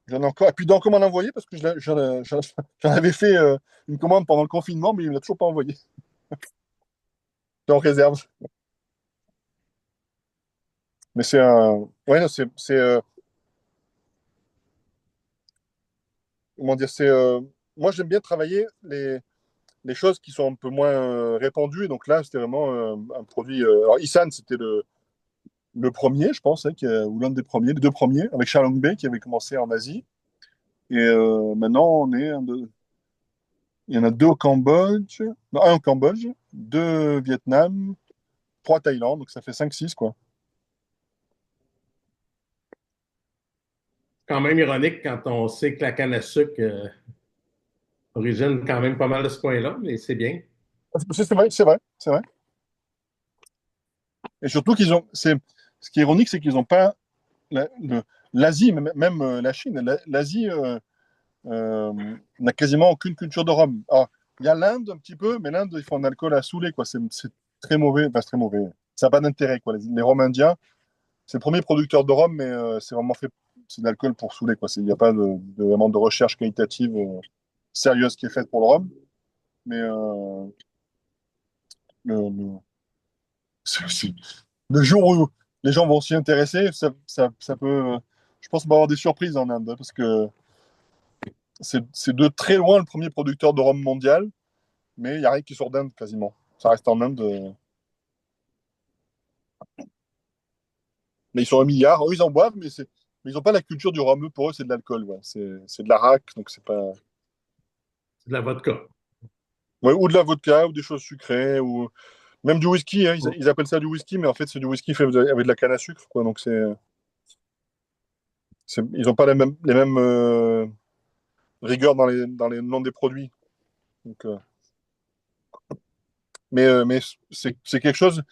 J'en ai encore. Et puis, donc, comment l'envoyer? Parce que j'en avais fait une commande pendant le confinement, mais il ne me l'a toujours pas envoyé. C'est en réserve. Mais c'est un. Ouais, non, comment dire, moi, j'aime bien travailler les choses qui sont un peu moins répandues. Et donc là, c'était vraiment un produit. Alors, Issan, c'était le premier, je pense, hein, ou l'un des premiers, les deux premiers, avec Shalong Bay qui avait commencé en Asie. Et maintenant, il y en a deux au Cambodge, non, un au Cambodge, deux au Vietnam, trois Thaïlande, donc ça fait 5-6 quoi. Quand même ironique quand on sait que la canne à sucre origine quand même pas mal de ce coin-là, mais c'est bien. C'est vrai, c'est vrai, c'est vrai. Et surtout ce qui est ironique, c'est qu'ils n'ont pas l'Asie, même la Chine, l'Asie n'a quasiment aucune culture de rhum. Alors, Il y a l'Inde un petit peu, mais l'Inde, ils font un alcool à saouler, quoi. C'est très mauvais, enfin, c'est très mauvais. Ça n'a pas d'intérêt, quoi. Les rhums indiens, c'est le premier producteur de rhum, mais c'est vraiment fait, c'est de l'alcool pour saouler, quoi. Il n'y a pas vraiment de recherche qualitative sérieuse qui est faite pour le rhum. Mais le, c'est- le jour où les gens vont s'y intéresser, ça peut, je pense, on va avoir des surprises en Inde, hein, parce que c'est de très loin le premier producteur de rhum mondial, mais il n'y a rien qui sort d'Inde quasiment. Ça reste en Inde. Mais ils sont un milliard. Eux, ils en boivent, mais ils n'ont pas la culture du rhum. Eux, pour eux, c'est de l'alcool. Ouais. C'est de l'arak, donc c'est pas. C'est de la vodka. Ouais, ou de la vodka, ou des choses sucrées, ou même du whisky. Hein. Ils appellent ça du whisky, mais en fait, c'est du whisky fait avec de la canne à sucre, quoi. Donc ils n'ont pas les mêmes rigueurs dans les noms des produits. Donc, mais c'est quelque chose.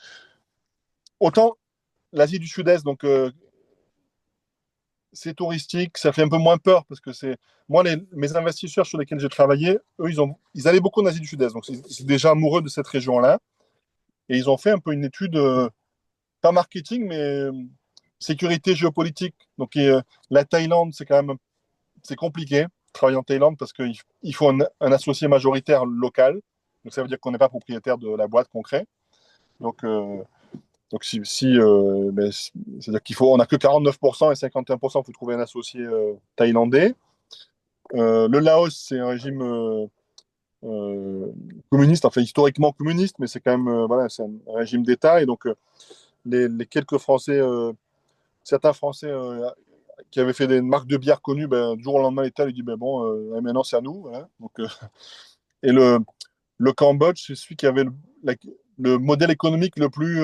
Autant l'Asie du Sud-Est, donc c'est touristique, ça fait un peu moins peur parce que moi mes investisseurs sur lesquels j'ai travaillé, eux ils allaient beaucoup en Asie du Sud-Est, donc c'est déjà amoureux de cette région-là et ils ont fait un peu une étude pas marketing mais sécurité géopolitique. Donc la Thaïlande c'est quand même c'est compliqué travailler en Thaïlande parce qu'il faut un associé majoritaire local, donc ça veut dire qu'on n'est pas propriétaire de la boîte qu'on crée. Donc ben, c'est-à-dire on n'a que 49% et 51%, il faut trouver un associé thaïlandais. Le Laos, c'est un régime euh, communiste, enfin historiquement communiste, mais c'est quand même voilà, c'est un régime d'État. Et donc, les quelques Français, certains Français qui avaient fait des marques de bière connues, ben, du jour au lendemain, l'État lui dit ben, bon, maintenant c'est à nous. Voilà. Donc, et le Cambodge, c'est celui qui avait le modèle économique le plus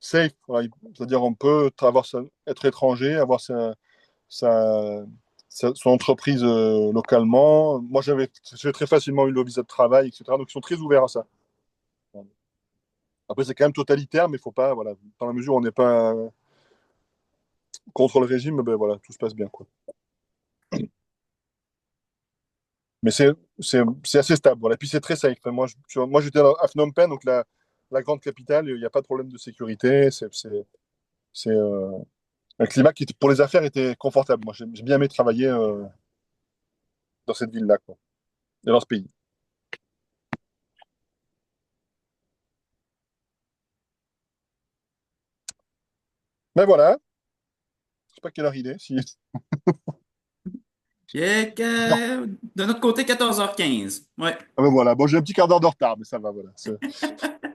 safe. Voilà. C'est-à-dire, on peut être étranger, avoir sa, son entreprise localement. Moi, j'ai très facilement eu le visa de travail, etc. Donc, ils sont très ouverts à ça. Après, c'est quand même totalitaire, mais il faut pas, voilà, dans la mesure où on n'est pas contre le régime, ben voilà, tout se passe bien, quoi. Mais c'est assez stable, voilà. Et puis, c'est très safe. Enfin, moi, j'étais à Phnom Penh, donc la grande capitale, il n'y a pas de problème de sécurité. C'est un climat qui, pour les affaires, était confortable. Moi, j'ai bien aimé travailler dans cette ville-là, quoi, et dans ce pays. Mais voilà, je sais pas quelle heure il est. Non. De notre côté, 14h15. Ouais. Ah ben voilà, bon, j'ai un petit quart d'heure de retard, mais ça va, voilà.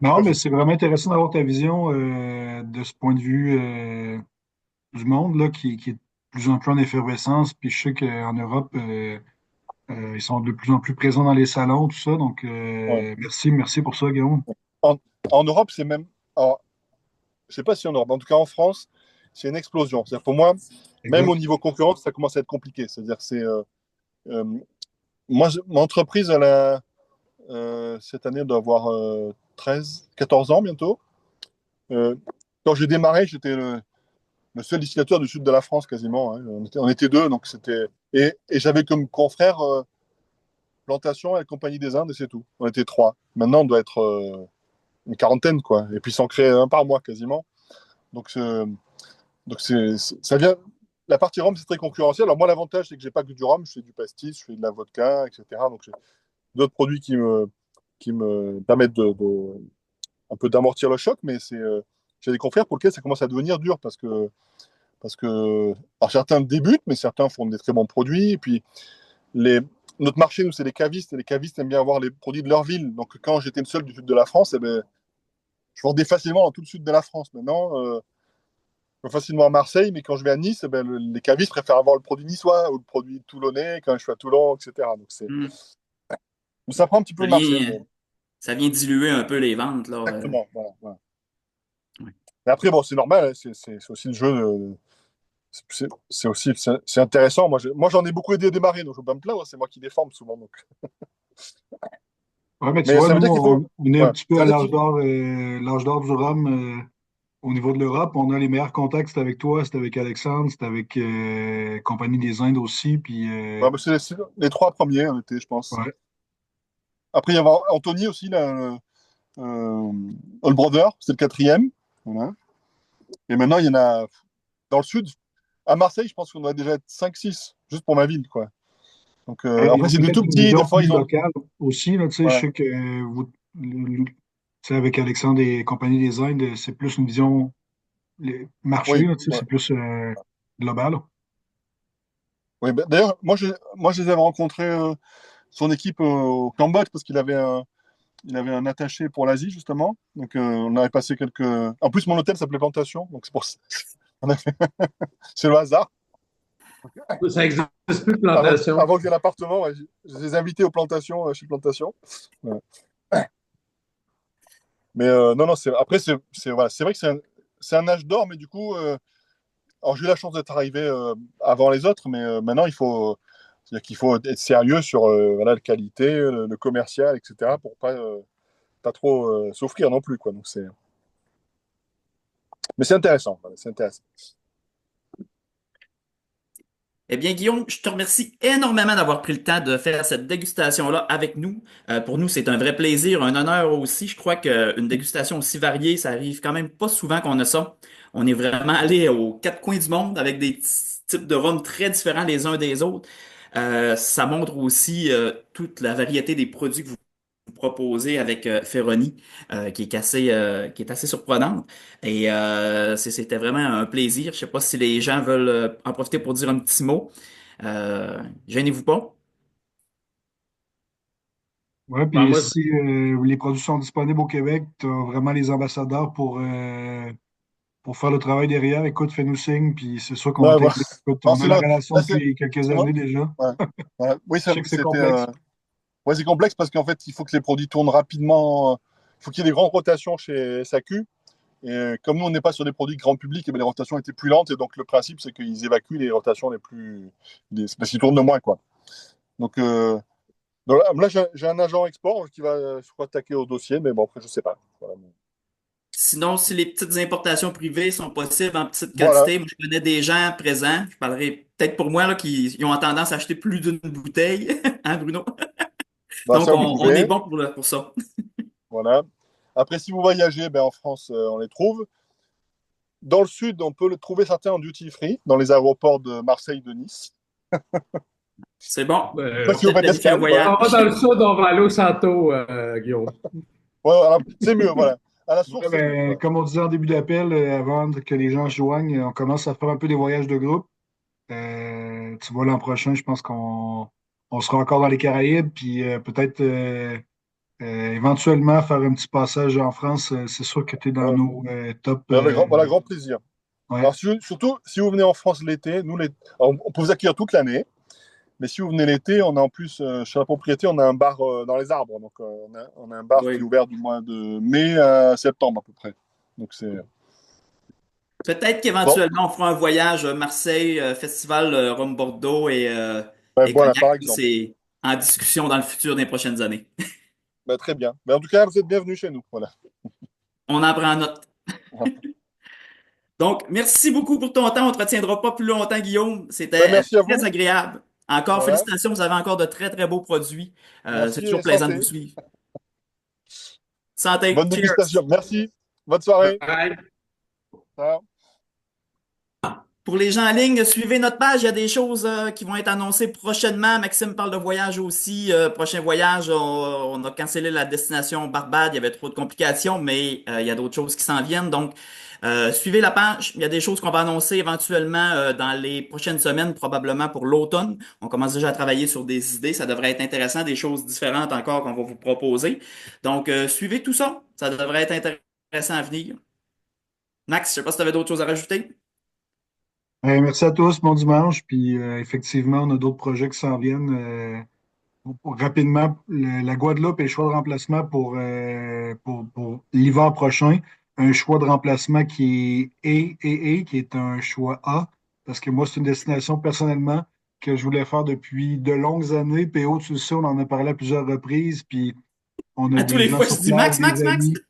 Non, mais c'est vraiment intéressant d'avoir ta vision de ce point de vue du monde là, qui est de plus en plus en effervescence. Puis je sais qu'en Europe, ils sont de plus en plus présents dans les salons, tout ça. Donc, Ouais. merci pour ça, Guillaume. En, en Europe, c'est même. Alors, je sais pas si en Europe, en tout cas en France, c'est une explosion. C'est-à-dire pour moi, même au Exact. niveau concurrence, ça commence à être compliqué. C'est-à-dire c'est. Euh, moi, mon entreprise, cette année, elle doit avoir 13, 14 ans bientôt. Euh, Quand j'ai démarré, j'étais le seul distillateur du sud de la France quasiment. Hein. On était deux, donc c'était. Et j'avais comme confrère Plantation et la Compagnie des Indes, et c'est tout. On était trois. Maintenant, on doit être une quarantaine, quoi. Et puis s'en créer un par mois quasiment. Donc, ça vient. La partie rhum, c'est très concurrentiel. Alors, moi, l'avantage, c'est que j'ai pas que du rhum, je fais du pastis, je fais de la vodka, etc. Donc, j'ai d'autres produits qui me permettent un peu d'amortir le choc, mais j'ai des confrères pour lesquels ça commence à devenir dur parce que alors certains débutent, mais certains font des très bons produits. Et puis, les, notre marché, nous, c'est les cavistes, et les cavistes aiment bien avoir les produits de leur ville. Donc, quand j'étais le seul du sud de la France, eh ben, je vendais facilement dans tout le sud de la France. Maintenant, je vais facilement à Marseille, mais quand je vais à Nice, eh ben, les cavistes préfèrent avoir le produit niçois ou le produit toulonnais quand je suis à Toulon, etc. Hmm. Donc ça prend un petit peu Ça le marché. vient, ça vient diluer un peu les ventes, là. Exactement. Voilà, voilà. Ouais. Mais après, bon, c'est normal, hein, c'est aussi le jeu. C'est aussi c'est intéressant. Moi, j'en ai beaucoup aidé à démarrer, donc je ne peux pas me plaindre. C'est moi qui les forme souvent. Donc. Ouais, mais tu Mais vois, ça nous, veut dire qu'il faut. on est un Ouais, petit peu ça à veut dire qu'il l'âge d'or du rhum au niveau de l'Europe. On a les meilleurs contacts, c'est avec toi, c'est avec Alexandre, c'est avec Compagnie des Indes aussi. Puis, ouais, mais c'est les trois premiers, en été, je pense. ouais. Après, il y avait Anthony aussi, là, All Brother, c'est le quatrième. Voilà. Et maintenant, il y en a dans le sud. À Marseille, je pense qu'on doit déjà être 5-6, juste pour ma ville, quoi. Donc, Ils après, ont c'est des peut-être tout une petits. Des vision fois, plus ils ont. locale aussi. Là, tu sais, je Ouais. sais que tu sais, avec Alexandre et compagnie des Indes, c'est plus une vision marché, Oui. là, tu sais, Ouais. c'est plus global. Oui, ben, d'ailleurs, moi, je les avais rencontrés, son équipe au Cambodge, parce il avait un attaché pour l'Asie, justement. Donc, on avait passé quelques. En plus, mon hôtel s'appelait Plantation. Donc, c'est pour ça. On a fait... c'est le hasard. Ça n'existe plus de plantation. Avant que j'ai l'appartement, ouais, je les ai invités aux plantations, chez Plantation. Ouais. Mais non, non, après, voilà, c'est vrai que c'est un âge d'or, mais du coup, alors j'ai eu la chance d'être arrivé avant les autres, mais maintenant, c'est-à-dire qu'il faut être sérieux sur voilà, la qualité, le commercial, etc., pour pas trop souffrir non plus, quoi. Donc, mais c'est intéressant, voilà, c'est intéressant. Eh bien, Guillaume, je te remercie énormément d'avoir pris le temps de faire cette dégustation-là avec nous. Pour nous, c'est un vrai plaisir, un honneur aussi. Je crois qu'une dégustation aussi variée, ça arrive quand même pas souvent qu'on a ça. On est vraiment allé aux quatre coins du monde avec des types de rhums très différents les uns des autres. Ça montre aussi toute la variété des produits que vous proposé avec Ferroni, qui est assez surprenante. Et c'était vraiment un plaisir. Je sais pas si les gens veulent en profiter pour dire un petit mot. Gênez-vous pas. Ouais, Ben, puis moi, si les produits sont disponibles au Québec, tu as vraiment les ambassadeurs pour faire le travail derrière. Écoute, fais-nous signe, puis c'est sûr qu'on va Ouais, voilà. t'aider. Écoute, Non, on a la là, relation depuis quelques c'est moi. années déjà. Ouais. Voilà. Oui, Je sais que c'est c'était. complexe. Ouais, c'est complexe parce qu'en fait, il faut que les produits tournent rapidement. Il faut qu'il y ait des grandes rotations chez SAQ. Et comme nous, on n'est pas sur des produits grand public, et bien, les rotations étaient plus lentes. Et donc, le principe, c'est qu'ils évacuent les rotations les plus. C'est parce qu'ils tournent de moins, quoi. Donc, là, j'ai un agent export qui va, je crois, attaquer au dossier. Mais bon, après, je sais pas. Voilà. Sinon, si les petites importations privées sont possibles en petite Voilà. quantité, moi, je connais des gens présents, je parlerai peut-être pour moi, là, qui ils ont tendance à acheter plus d'une bouteille, hein, Bruno? Bah, Donc, ça, vous on est pouvez. bon pour ça. Voilà. Après, si vous voyagez, ben, en France, on les trouve. Dans le sud, on peut le trouver certains en duty free, dans les aéroports de Marseille, de Nice. C'est bon. On Pas va si vous peut-être faites planifier un escale, voilà. on va voyage. dans le sud, on va aller au Santo, Guillaume. Ouais, voilà. C'est mieux, voilà. À la Ouais, source, c'est mieux. ben, Voilà. comme on disait en début d'appel, avant que les gens se joignent, on commence à faire un peu des voyages de groupe. Tu vois, l'an prochain, je pense qu'on sera encore dans les Caraïbes, puis peut-être éventuellement faire un petit passage en France. C'est sûr que tu es dans Voilà. nos top. Mais avec voilà, grand plaisir. Ouais. Alors, surtout, si vous venez en France l'été, alors, on peut vous accueillir toute l'année, mais si vous venez l'été, on a en plus, chez la propriété, on a un bar dans les arbres. Donc, on a un bar qui est Oui. ouvert du mois de mai à septembre, à peu près. Donc, c'est. Peut-être Bon, qu'éventuellement, on fera un voyage Marseille, Festival Rhum Bordeaux ben, et voilà, Cognac. par exemple. C'est en discussion dans le futur des prochaines années. Ben, très bien. Mais en tout cas, vous êtes bienvenus chez nous. Voilà. On en prend note. Donc, merci beaucoup pour ton temps. On ne te retiendra pas plus longtemps, Guillaume. Ben, C'était merci à très vous. agréable. Encore Voilà. félicitations, vous avez encore de très, très beaux produits. C'est Merci toujours et plaisant de vous santé. suivre. Santé, Bonne cheers! dégustation. Merci. Bonne soirée. Bye. Ciao. Pour les gens en ligne, suivez notre page. Il y a des choses qui vont être annoncées prochainement. Maxime parle de voyage aussi. Prochain voyage, on a cancellé la destination Barbade. Il y avait trop de complications, mais il y a d'autres choses qui s'en viennent. Donc, suivez la page. Il y a des choses qu'on va annoncer éventuellement dans les prochaines semaines, probablement pour l'automne. On commence déjà à travailler sur des idées. Ça devrait être intéressant, des choses différentes encore qu'on va vous proposer. Donc, suivez tout ça. Ça devrait être intéressant à venir. Max, je sais pas si tu avais d'autres choses à rajouter. Merci à tous, bon dimanche. Puis effectivement, on a d'autres projets qui s'en viennent. Rapidement, la Guadeloupe est le choix de remplacement pour l'hiver prochain. Un choix de remplacement qui est qui est un choix A, parce que moi, c'est une destination personnellement que je voulais faire depuis de longues années. PO, tu le sais, on en a parlé à plusieurs reprises, puis on a À tous des les gens fois, je sur dis place, Max, Max, Max.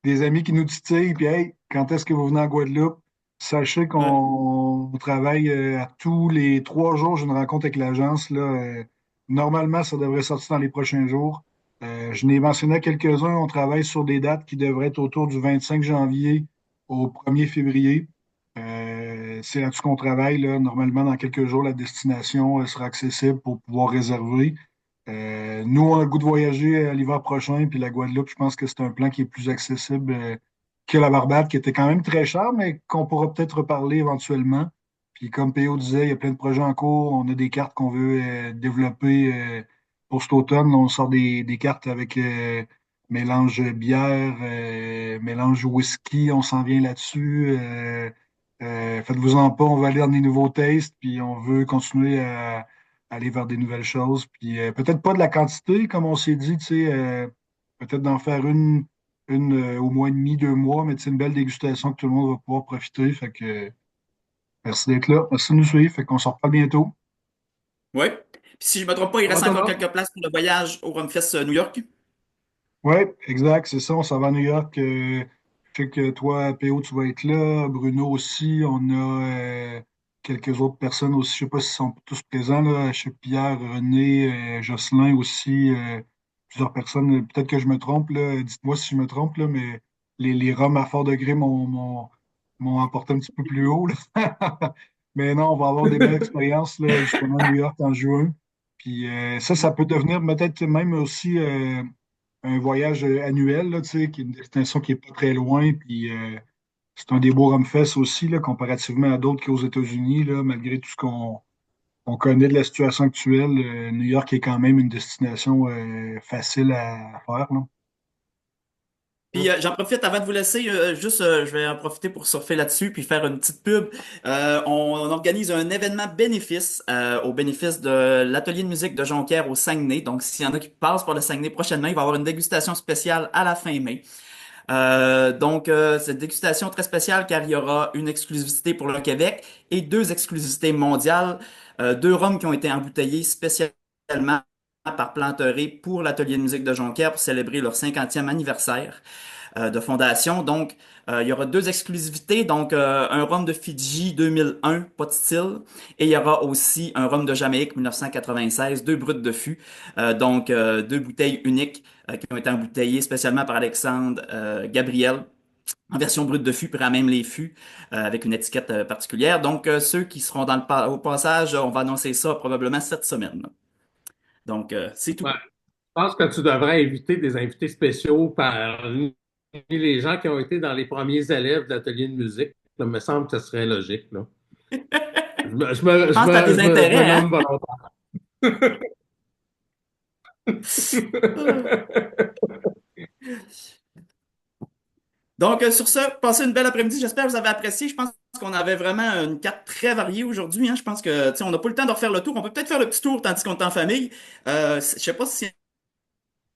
des amis qui nous titillent, puis hey, quand est-ce que vous venez en Guadeloupe? Sachez Ouais. qu'on travaille à tous les 3 jours, j'ai une rencontre avec l'agence, là. Normalement, ça devrait sortir dans les prochains jours. Je n'ai mentionné quelques-uns. On travaille sur des dates qui devraient être autour du 25 janvier au 1er février. C'est là-dessus qu'on travaille, là. Normalement, dans quelques jours, la destination sera accessible pour pouvoir réserver. Nous, on a le goût de voyager à l'hiver prochain, puis la Guadeloupe, je pense que c'est un plan qui est plus accessible que la Barbade, qui était quand même très cher, mais qu'on pourra peut-être reparler éventuellement. Puis comme PO disait, il y a plein de projets en cours. On a des cartes qu'on veut développer pour cet automne. On sort des cartes avec mélange bière, mélange whisky. On s'en vient là-dessus. Faites-vous-en pas, on va aller dans des nouveaux tastes, puis on veut continuer à aller vers des nouvelles choses. Puis peut-être pas de la quantité, comme on s'est dit, tu sais, peut-être d'en faire une au mois et demi, 2 mois, mais c'est une belle dégustation que tout le monde va pouvoir profiter. Fait que merci d'être là. Merci de nous suivre. Fait qu'on se reparle bientôt. Oui. Puis si je me trompe pas, il Comment reste ça encore va? quelques places pour le voyage au Rumfest New York. Oui, exact, c'est ça. On s'en va à New York. Je sais que toi, PO, tu vas être là. Bruno aussi. On a quelques autres personnes aussi. Je sais pas s'ils sont tous présents, là. Je sais Pierre, René, Jocelyn aussi. Plusieurs personnes. Peut-être que je me trompe, là. Dites-moi si je me trompe, là, mais les Roms à fort degré m'ont emporté un petit peu plus haut, là. Mais non, on va avoir des belles expériences, là, justement, à New York en juin. Puis ça peut devenir peut-être même aussi un voyage annuel, là, tu sais, qui est une destination qui n'est pas très loin. Puis c'est un des beaux Rumfest aussi, là, comparativement à d'autres qui aux États-Unis, là, malgré tout ce qu'on connaît de la situation actuelle. New York est quand même une destination facile à faire, là. Puis j'en profite avant de vous laisser, je vais en profiter pour surfer là-dessus puis faire une petite pub. On organise un événement bénéfice au bénéfice de l'atelier de musique de Jonquière au Saguenay. Donc s'il y en a qui passent par le Saguenay prochainement, il va y avoir une dégustation spéciale à la fin mai. Cette dégustation très spéciale car il y aura une exclusivité pour le Québec et deux exclusivités mondiales, deux rhums qui ont été embouteillés spécialement par Planteré pour l'atelier de musique de Jonquière pour célébrer leur 50e anniversaire de fondation. Donc, il y aura deux exclusivités, donc un rhum de Fidji 2001, pas de style, et il y aura aussi un rhum de Jamaïque 1996, deux brutes de fût, deux bouteilles uniques qui ont été embouteillées spécialement par Alexandre Gabriel. En version brute de fût, puis à même les fûts, avec une étiquette particulière. Donc, ceux qui seront au passage, on va annoncer ça probablement cette semaine. Donc, c'est tout. Ouais. Je pense que tu devrais inviter des invités spéciaux parmi les gens qui ont été dans les premiers élèves de l'atelier de musique. Ça me semble que ce serait logique, là. Je pense que t'as des Je me intérêts, nomme volontaire. hein? Donc, sur ça, passez une belle après-midi. J'espère que vous avez apprécié. Je pense qu'on avait vraiment une carte très variée aujourd'hui, hein. Je pense que, tu sais, on n'a pas le temps de refaire le tour. On peut peut-être faire le petit tour tandis qu'on est en famille. Je sais pas s'il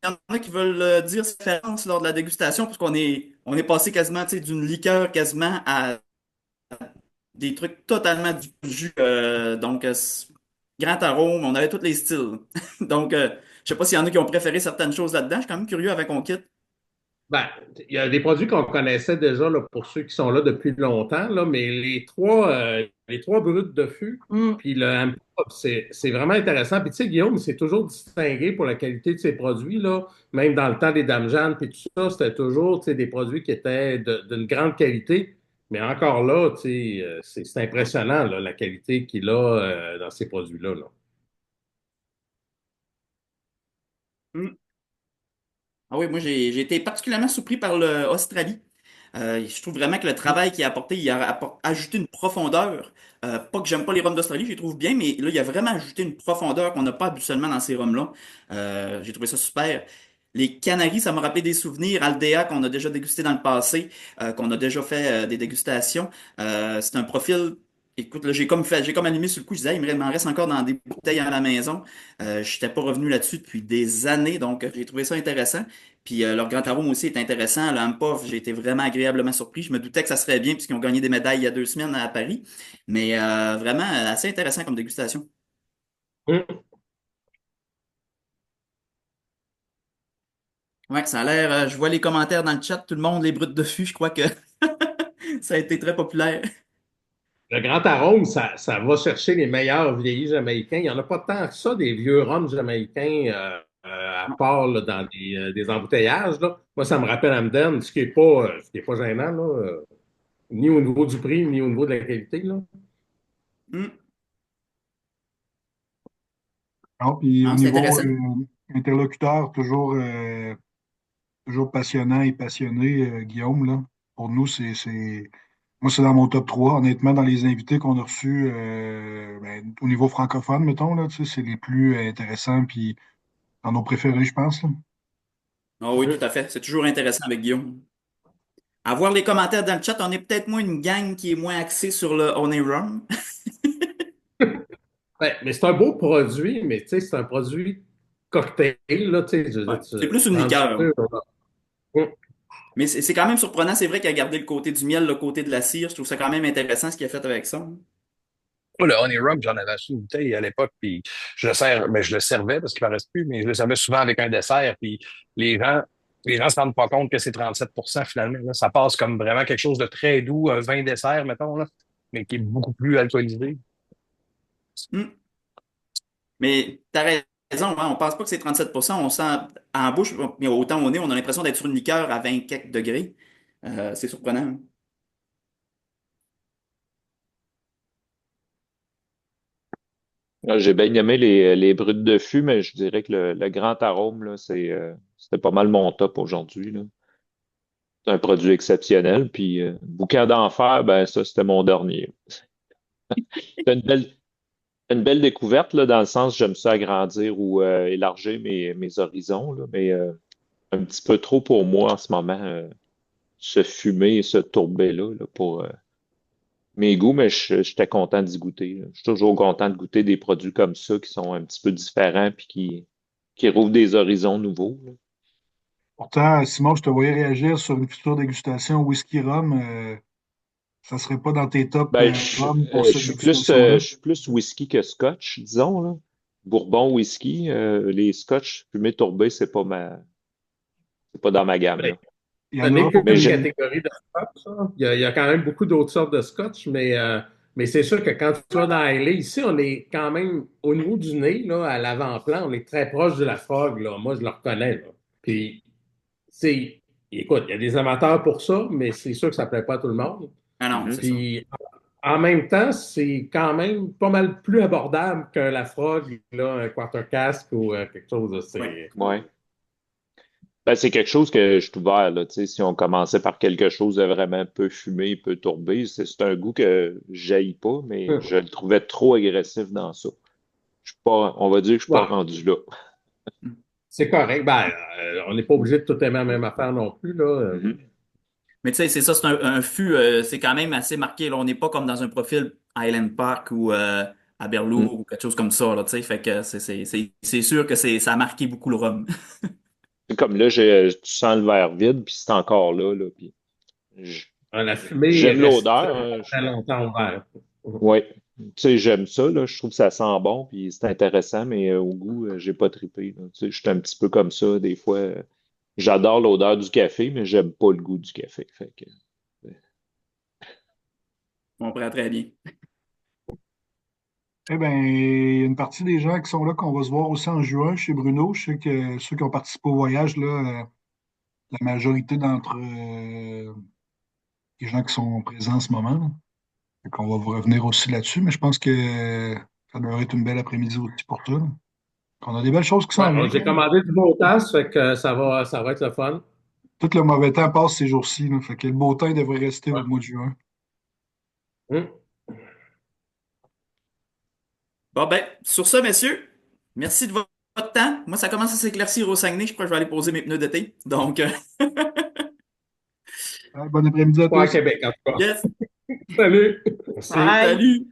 y en a qui veulent dire cette différence lors de la dégustation, parce on est passé quasiment, tu sais, d'une liqueur quasiment à des trucs totalement du jus. Grand arôme, on avait tous les styles. Donc, je sais pas s'il y en a qui ont préféré certaines choses là-dedans. Je suis quand même curieux avec on quitte. Ben, il y a des produits qu'on connaissait déjà là, pour ceux qui sont là depuis longtemps, là, mais les trois brutes de fût, Hmm. puis le Amphib, c'est vraiment intéressant. Puis tu sais, Guillaume, c'est toujours distingué pour la qualité de ses produits, là. Même dans le temps des Dames Jeanne, puis tout ça, c'était toujours tu sais, des produits qui étaient d'une grande qualité. Mais encore là, tu sais, c'est impressionnant là, la qualité qu'il a dans ces produits-là, là. Hmm. Ah oui, moi j'ai été particulièrement surpris par l'Australie. Je trouve vraiment que le travail qu'il a apporté, ajouté une profondeur. Pas que j'aime pas les rhums d'Australie, je les trouve bien, mais là, il a vraiment ajouté une profondeur qu'on n'a pas habituellement dans ces rhums-là. J'ai trouvé ça super. Les Canaries, ça m'a rappelé des souvenirs. Aldea, qu'on a déjà dégusté dans le passé, qu'on a déjà fait des dégustations. C'est un profil. Écoute, là, j'ai comme allumé sur le coup. Je disais, il m'en reste encore dans des bouteilles à la maison. Je n'étais pas revenu là-dessus depuis des années, donc j'ai trouvé ça intéressant. Puis leur grand arôme aussi est intéressant. Le Ampov, j'ai été vraiment agréablement surpris. Je me doutais que ça serait bien puisqu'ils ont gagné des médailles il y a 2 semaines à Paris. Mais vraiment assez intéressant comme dégustation. Hum. Ouais, ça a l'air. Je vois les commentaires dans le chat, tout le monde, les brutes de fût, je crois que ça a été très populaire. Le Grand Arôme, ça va chercher les meilleurs vieillis jamaïcains. Il n'y en a pas tant que ça, des vieux rhums jamaïcains à part là, dans des embouteillages. Là. Moi, ça me rappelle Hamden, ce qui est pas gênant, là, ni au niveau du prix, ni au niveau de la qualité. Là. Hmm. Non, puis au Non, c'est niveau intéressant. interlocuteur, toujours passionnant et passionné, Guillaume, là. Pour nous, moi, c'est dans mon top 3. Honnêtement, dans les invités qu'on a reçus, ben, au niveau francophone, mettons, là, tu sais, c'est les plus intéressants, puis dans nos préférés, je pense, là. Ah oui, tout à fait. C'est toujours intéressant avec Guillaume. À voir les commentaires dans le chat, on est peut-être moins une gang qui est moins axée sur le On est Rum. Ouais, mais c'est un beau produit, mais tu sais, c'est un produit cocktail, là, tu sais, je veux Ouais, dire, c'est plus une rendu liqueur. sûr, là. Hum. Mais c'est quand même surprenant. C'est vrai qu'il a gardé le côté du miel, le côté de la cire. Je trouve ça quand même intéressant ce qu'il a fait avec ça. Moi, le Honey Rum, j'en avais acheté une bouteille à l'époque, puis je le servais parce qu'il ne reste plus, mais je le servais souvent avec un dessert, puis les gens, les gens se rendent pas compte que c'est 37% finalement. Là. Ça passe comme vraiment quelque chose de très doux, un vin dessert, mettons, là, mais qui est beaucoup plus alcoolisé. Hmm. Mais t'as raison, hein, on pense pas que c'est 37%. On sent en bouche, mais autant au nez, on a l'impression d'être sur une liqueur à 20 quelques degrés. C'est surprenant. J'ai bien aimé les brutes de fût, mais je dirais que le grand arôme, là, c'était pas mal mon top aujourd'hui, là. C'est un produit exceptionnel. Puis Boucan d'enfer, ben ça, c'était mon dernier. C'est une belle découverte, là, dans le sens j'aime ça agrandir ou élargir mes horizons, là, mais un petit peu trop pour moi en ce moment, ce fumer et ce tourbet-là, là, pour mes goûts, mais j'étais content d'y goûter, là. Je suis toujours content de goûter des produits comme ça qui sont un petit peu différents puis qui rouvrent des horizons nouveaux, là. Pourtant, Simon, je te voyais réagir sur une future dégustation whisky-rhum. Ça serait pas dans tes top Ben, rhum pour cette je dégustation-là? suis plus whisky que scotch, disons, là. Bourbon, whisky, les scotch fumés tourbés, c'est pas dans ma gamme, Ben, là. Il y ce en n'est aura pas Mais qu'une plus. catégorie de scotch. Hein. Il y a quand même beaucoup d'autres sortes de scotch, mais c'est sûr que quand tu vas dans Islay, ici, on est quand même, au niveau du nez, là, à l'avant-plan, on est très proche de la Frog, là. Moi, je le reconnais, là. Puis, écoute, il y a des amateurs pour ça, mais c'est sûr que ça ne plaît pas à tout le monde. Ah non, Mhm. c'est ça. Puis, en même temps, c'est quand même pas mal plus abordable qu'un Lafrogue, là, un quarter cask ou quelque chose de Ouais. Ouais. Ben, c'est quelque chose que je suis ouvert, là. Tu sais, si on commençait par quelque chose de vraiment peu fumé, peu tourbé, c'est un goût que j'haïs pas, mais je le trouvais trop agressif dans ça. Je suis pas, on va dire que je suis pas Ouais, rendu là. c'est correct. Ben, on n'est pas obligé de tout aimer la même affaire non plus, là. Mhm. Mais tu sais, c'est ça, c'est un fût, c'est quand même assez marqué, là. On n'est pas comme dans un profil Highland Park ou Mm. Aberlour ou quelque chose comme ça, là, tu sais. Fait que c'est sûr que ça a marqué beaucoup le rhum. C'est comme là, tu sens le verre vide, puis c'est encore là, là, puis j- La fumée j'aime reste l'odeur, hein. très longtemps ouverte. Ouais. Tu sais, j'aime ça, là. Je trouve que ça sent bon, puis c'est intéressant, mais au goût, j'ai pas trippé, là. Tu sais, je suis un petit peu comme ça, des fois. J'adore l'odeur du café, mais j'aime pas le goût du café. Fait que, On comprend très bien. Eh bien, il y a une partie des gens qui sont là qu'on va se voir aussi en juin chez Bruno. Je sais que ceux qui ont participé au voyage, là, la majorité d'entre les gens qui sont présents en ce moment, là. Fait qu'on va vous revenir aussi là-dessus, mais je pense que ça devrait être une belle après-midi aussi pour toi, là. On a des belles choses qui Ouais, s'en viennent, j'ai là. commandé du beau tasse, fait que ça va être le fun. Tout le mauvais temps passe ces jours-ci, là. Fait que le beau temps il devrait rester au Ouais. mois de juin. Hum. Bon, ben, sur ça, messieurs, merci de votre temps. Moi, ça commence à s'éclaircir au Saguenay. Je crois que je vais aller poser mes pneus d'été. Donc, Bon après-midi à Pas à tous. Québec, en tout cas. yes, Salut! Merci. Bye! salut!